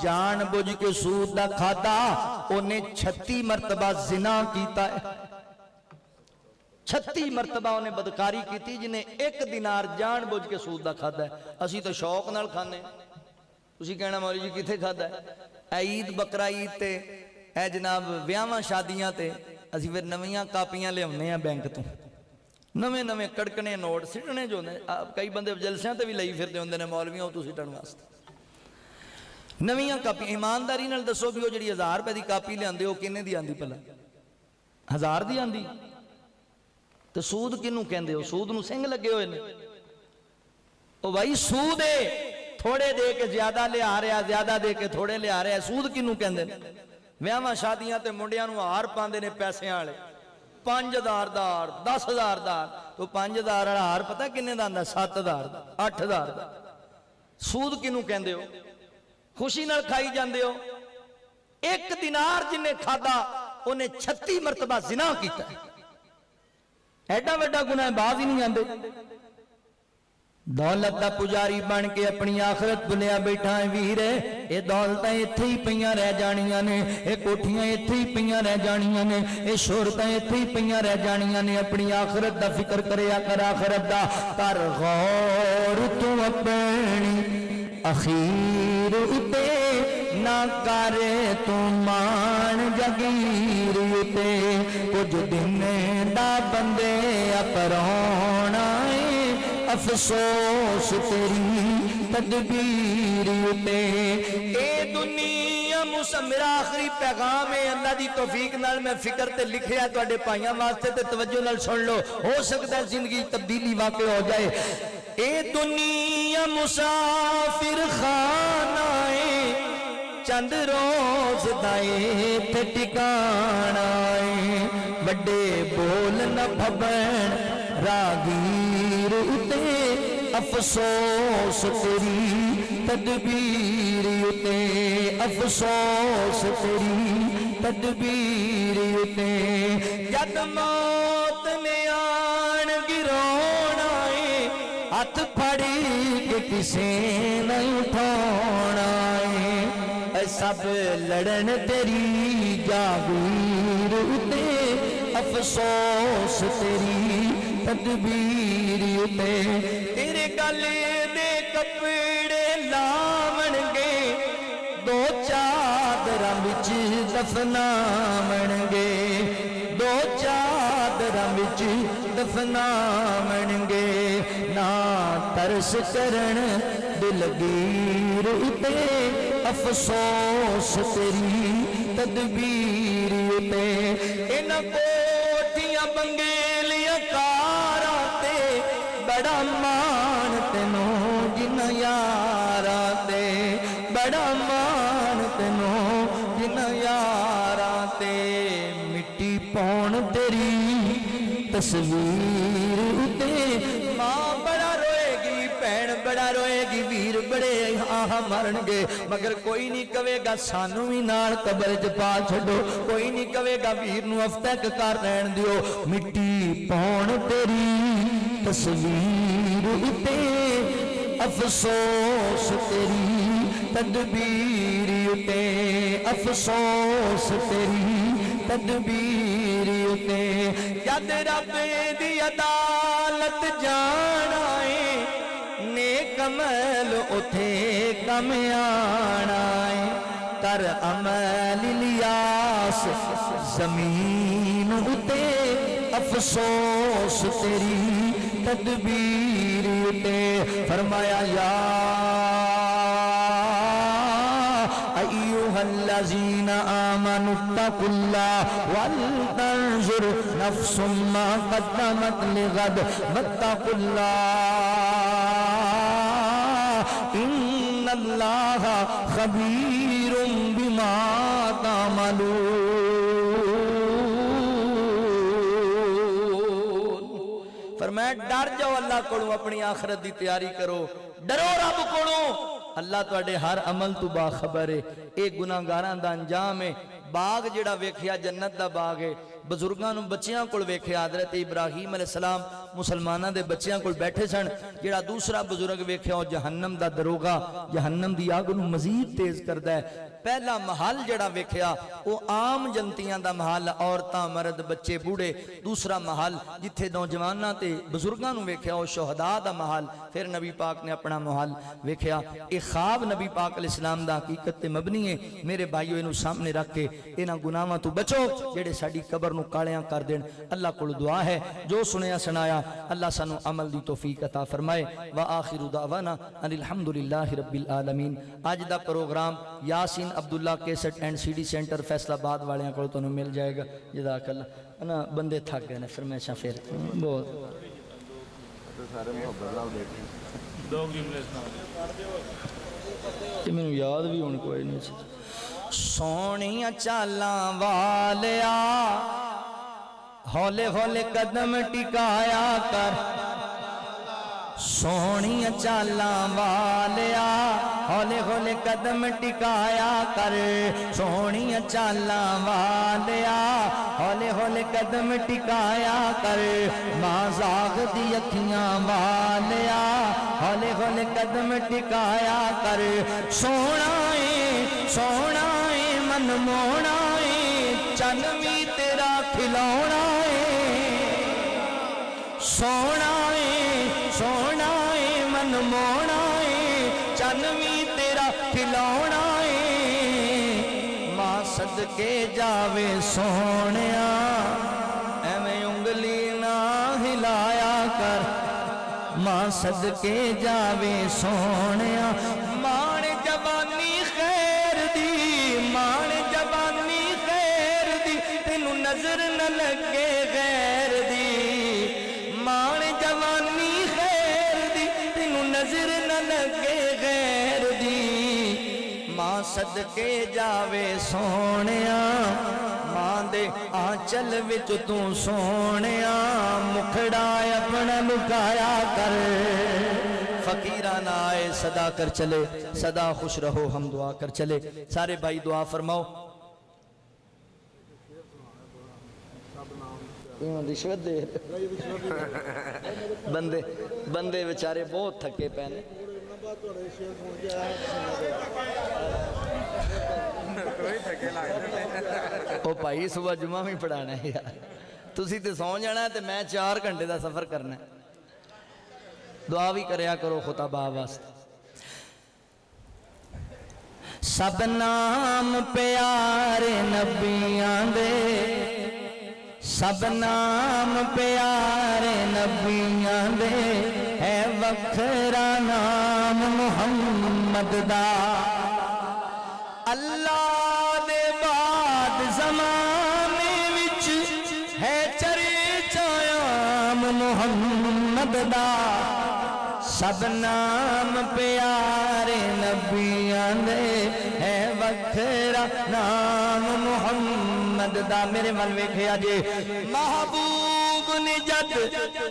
Speaker 2: جان بوجھ کے سود دا کھادا اونے 36 مرتبہ زنا کیتا ہے 36 مرتبہ انہیں بدکاری کیتی جنہیں 1 دینار جان بوجھ کے سود دا کھادا ہے اسی تو شوق نال کھانے اسی کہنا مولی جی کتے کھادا ہے عید بکرا عید تے اے جناب ویاواں شادیاں تے اسی پھر نویاں کاپیاں لے آنے ہیں بینک تو نویں کڑکنے نوٹ سٹنے جو نے کئی بندے جلسیاں تے بھی لئی پھرتے ہوندے نے مولویاں تو سٹن واسطے نویاں کاپیاں ایمانداری نال دسو بھی وہ جڑی 1000 روپے دی کاپی لے آندے ہو کنے دی آندی پہلا 1000 دی آندی تو سود کنوں کہندے ہو سود نو سنگ لگے ہوئے نے او بھائی سود ہے تھوڑے دے کے زیادہ لے آ رہا زیادہ دے کے تھوڑے لے آ رہا سود کنوں کہندے نے ویاواں شادیاں تے منڈیاں نو ہار پاندے نے پیسے والے 5000 دا 10000 دا تو 5000 والا ہار پتہ کنے دا آندا 7000 دا 8000 دا سود کنوں کہندے ہو خوشی نال کھائی جاندے ہو 1 دینار جن نے کھادا انہیں 36 مرتبہ زنا کیتا ہے ایڈا بڑا گناہ باز ہی نہیں آندے دولت دا پجاری بن کے اپنی آخرت بلیا بیٹھا ہے ویر اے دولتاں ایتھے ہی پیاں رہ جانیاں نے اے کوٹھیاں ایتھے ہی پیاں رہ جانیاں نے اے شہرتاں ایتھے ہی پیاں رہ جانیاں نے اپنی آخرت دا فکر کریا کر آخرت دا کر غور تو اپنی اخیر اتے نہ کرے تو مان جگیر اتے کچھ دن دا بندے اپرونا افسوس تیری تدبیر اتے اے دنیا میرا آخری پیغام ہے اللہ دی توفیق نال میں فکر تے لکھیا تواڈے بھائیاں واسطے تے توجہ نال سن لو ہو سکتا ہے زندگی تبدیلی واقع ہو جائے اے دنیا مسافر خانہ ہے چند روز دائے تے ٹکانا ہے بڑے بول نہ بھبن راگیر اتے افسوس تیری تدبیر اتے افسوس تیری تدبیر اتے جد موت نے آن گرونا ہے ہاتھ پھڑی کے کسے نہیں اٹھونا ہے اے سب لڑن تیری جاگیر اتے افسوس تیری تدبیر اتے تیرے گلے دے کپڑے لاون گے دو چادراں وچ دفناون گے دو چادراں وچ دفناون گے نا ترس کرن دلگیر اتے افسوس تیری تدبیر اتے انہاں کوٹھیاں بنگیلیاں کاراں تے بڑا مان تینوں جنہاں یاراں تے بڑا مان تینوں جنہاں یاراں تے مٹی پون تیری تصویر اتے ماں بڑا روئے گی بہن بڑا روئے گی ویر بڑے آہ مرن گے مگر کوئی نہیں کہے گا سانو بھی نال قبر چ پا چھڈو کوئی نہیں کہے گا ویر نو افتک کر رہن دیو مٹی پون تیری تصویر اتے افسوس تیری تدبیر اتے افسوس تیری تدبیر اتے جد رب دی عدالت جانا ہے نیک عمل اتے کم آنا ہے کر عمل الیاس زمین اتے افسوس تیری تدبیر اتے فرمایا یا ایوہا الذین آمنوا اتقوا اللہ ولتنظر نفس ما قدمت لغد واتقوا اللہ ان اللہ خبیر بما تعملون فرمایا ڈر جاؤ اللہ کو اپنی آخرت دی تیاری کرو ڈرو رب کو اللہ تواڈے ہر عمل تو باخبر ہے اے گناہگاراں دا انجام ہے باغ جڑا ویکھیا جنت دا باغ ہے بزرگاں نو بچیاں کول ویکھیا حضرت ابراہیم علیہ السلام مسلماناں دے بچیاں کول بیٹھے سن جڑا دوسرا بزرگ ویکھیا او جہنم دا دروگا جہنم دی آگ نو مزید تیز کردا ہے پہلا محل جڑا ویکھیا او عام جنتیاں دا محل عورتاں مرد بچے بوڑھے دوسرا محل جتھے نوجواناں تے بزرگاں نو ویکھیا او شہداء دا محل پھر نبی پاک نے اپنا محل ویکھیا اے خواب نبی پاک علیہ السلام دا حقیقت تے مبنی ہے میرے بھائیو اینو سامنے رکھ کے انہاں گناہاں تو بچو جڑے ساڈی قبر نو کالیاں کر دین اللہ کو دعا ہے جو سنیا سنایا اللہ سانو عمل دی توفیق عطا فرمائے وآخر دعوانا ان الحمدللہ رب العالمین آج دا programme Yasin Abdullah cassette and C D centre Faisalabad والیاں کو تو مل جائے گا جزاک اللہ انا بندے تھک گئے نے فرمائشاں پھر بہت میں یاد بھی ہونے کوئی نہیں سونیاں چالاں والیا ہولے ہولے قدم ٹکایا کر سونیاں چالاں والیا ہولے ہولے قدم ٹکایا کر سونیاں چالاں والیا ہولے ہولے قدم ٹکایا کر ماں زاغ دی اکھیاں والیا ہولے ہولے قدم ٹکایا کر سونا ہے من مونا ہے چن بھی تیرا کھلونا ہے سونا ہے من مونا ہے چن بھی تیرا کھلونا ہے ماں صدقے جاوے سونیا ایویں انگلی نہ ہلایا کر ماں صدقے جاوے سونیا مان جوانی خیر دی مان جوانی خیر دی تینو نظر نہ لگے غیر دی مان جوانی خیر دی تینو نظر نہ لگے غیر دی ماں صدقے جاوے سونیا ماں دے آنچل وچ تو سونیا مکھڑا اپنا لکایا کر
Speaker 1: فقیران آئے صدا کر چلے صدا خوش رہو ہم دعا کر چلے سارے بھائی دعا فرماؤ رشوت دے بندے بیچارے بہت تھکے پہنے او بھائی صبح جمعہ میں پڑھانا ہے یار تسی تے سو جانا ہے تے میں 4 گھنٹے دا سفر کرنا ہے دعا بھی کریا کرو خطبہ واسطے
Speaker 2: سب نام پیارے نبیاں دے سب نام پیارے نبیاں دے ہے وکھرا نام محمد دا اللہ دے بعد زمانے وچ ہے چرچا عام محمد دا سب نام پیارے نبیاں دے ہے وکھرا نام محمد دا میرے من ویکھیا جے محبوب نے جد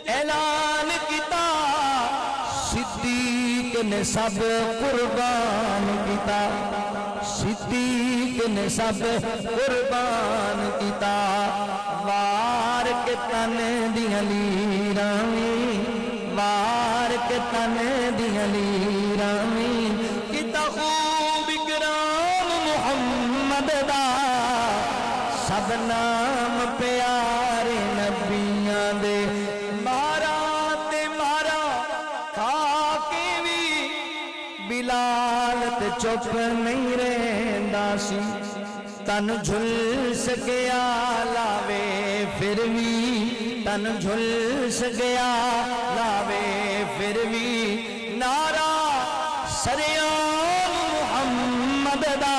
Speaker 2: اعلان کیتا صدیق نے سب قربان کیتا صدیق نے سب قربان کیتا وار کے تن دیاں لیراں وار کے تن دیاں لیراں کیتا خوب اکرام محمد دا سب نام پیارے نبیاں دے مارا تے مارا کھا کے بھی بلال تے چپ نہیں رہندا سی تن جھل سکیا لاوے پھر بھی تن جھل سکیا لاوے پھر بھی نعرہ سریعان محمد دا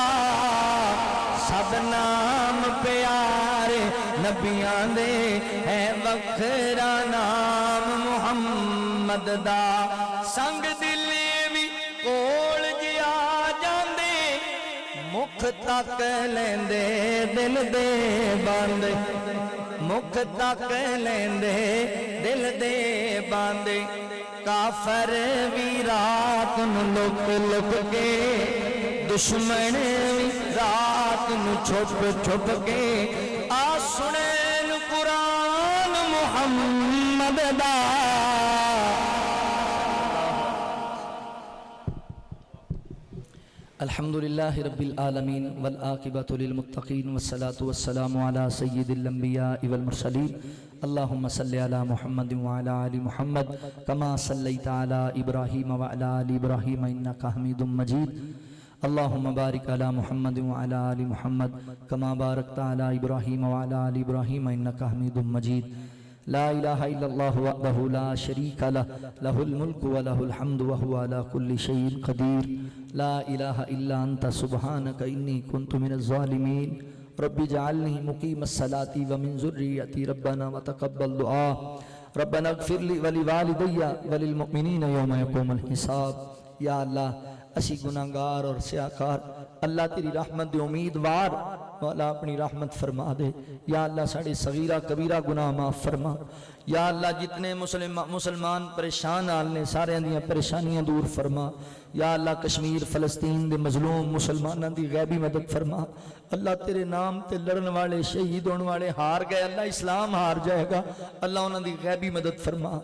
Speaker 2: سب نام پیارے نبیاں دے ہے وکھرا نام محمد دا سنگ دلے بھی کول جیا جاندے مکھ تک لیندے دل دے باندے مکھ تک لیندے دل دے باندے کافر بھی رات نو لک لک کے دشمن بھی رات نو چھپ چھپ کے آ سنین قرآن محمد دا
Speaker 1: الحمدللہ رب العالمین والعاقبۃ للمتقین والصلاة والسلام علی سید الانبیاء والمرسلین اللہم صلی علی محمد وعلی آل محمد کما صلیت علی ابراہیم وعلی آل ابراہیم انکا حمید مجید اللہم بارک علی محمد وعلی آل محمد کما بارکت علی ابراہیم وعلی آل ابراہیم انکا حمید مجید لا الہ الا اللہ وحدہ لا شریک لہ الملک ولہ الحمد وہو علی کل شیء قدیر لا الہ الا انت سبحانک انی کنت من الظالمین رب اجعلنی مقیم الصلاة ومن ذریتی ربنا وتقبل دعا ربنا اغفر لی ولوالدی وللمؤمنین یوم یقوم الحساب یا اللہ اسی گناہگار اور سیاکار اللہ تیری رحمت دے امیدوار مولا اپنی رحمت فرما دے یا اللہ ساڑے صغیرہ کبیرہ گناہ معاف فرما یا اللہ جتنے مسلمان پریشان آلنے سارے اندیاں پریشانیاں دور فرما یا اللہ کشمیر فلسطین دے مظلوم مسلمانہ دی غیبی مدد فرما اللہ تیرے نام تے لڑن والے شہید ہونے والے ہار گئے اللہ اسلام ہار جائے گا اللہ انہاں دی غیبی مدد فرما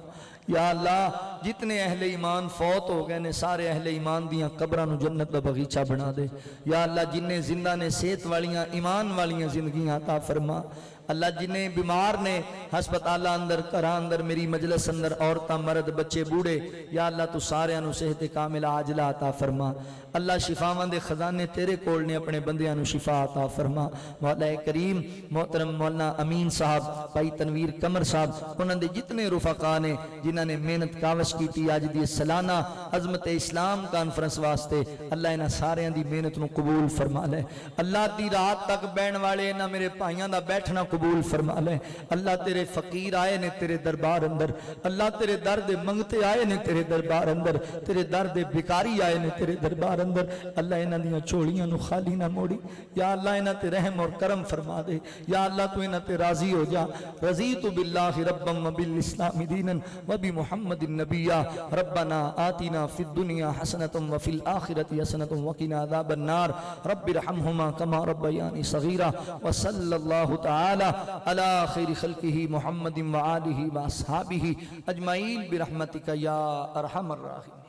Speaker 1: یا اللہ جتنے اہل ایمان فوت ہو گئے نے سارے اہل ایمان دیاں قبرانو جنت دا بغیچہ بنا دے یا اللہ جنہیں زندہ نے صحت والیاں ایمان والیاں زندگیاں عطا فرما اللہ جنہیں بیمار نے ہسپتالہ اندر کرا اندر میری مجلس اندر عورتاں مرد بچے بوڑھے یا اللہ تو سارے انو صحت کاملہ عاجلہ عطا فرما اللہ شفاواں دے خزانے تیرے کول نے اپنے بندیاں نو شفا عطا فرما مولا کریم محترم مولانا امین صاحب بھائی تنویر قمر صاحب انہاں دے جتنے رفقا نے جنہاں نے محنت کاوش کی تھی آج دی سالانہ عظمت اسلام کانفرنس واسطے اللہ انہاں سارے دی محنت نو قبول فرما لے اللہ دی رات تک بین والے انہاں میرے بھائیاں دا بیٹھنا قبول
Speaker 2: قبول فرما لے اللہ تیرے فقیر آئے نے تیرے دربار اندر اللہ تیرے درد منگتے آئے نے تیرے دربار اندر تیرے درد بکاری آئے نے تیرے دربار اندر اللہ انہاں دیاں چوڑیاں نو خالی نہ موڑی یا اللہ انہاں تے رحم اور کرم فرما دے یا اللہ تو انہاں تے راضی ہو جا رضیت باللہ ربا وبالاسلام دینا وبمحمد النبیہ ربنا آتنا فی الدنیا حسنۃ وفی الآخرۃ حسنۃ وقنا عذاب النار رب ارحمہما کما ربیانی صغیرا وصلی اللہ تعالی علی خیر خلقہ محمد وآلہ واصحابہ اجمعین برحمتک یا ارحم الراحمین.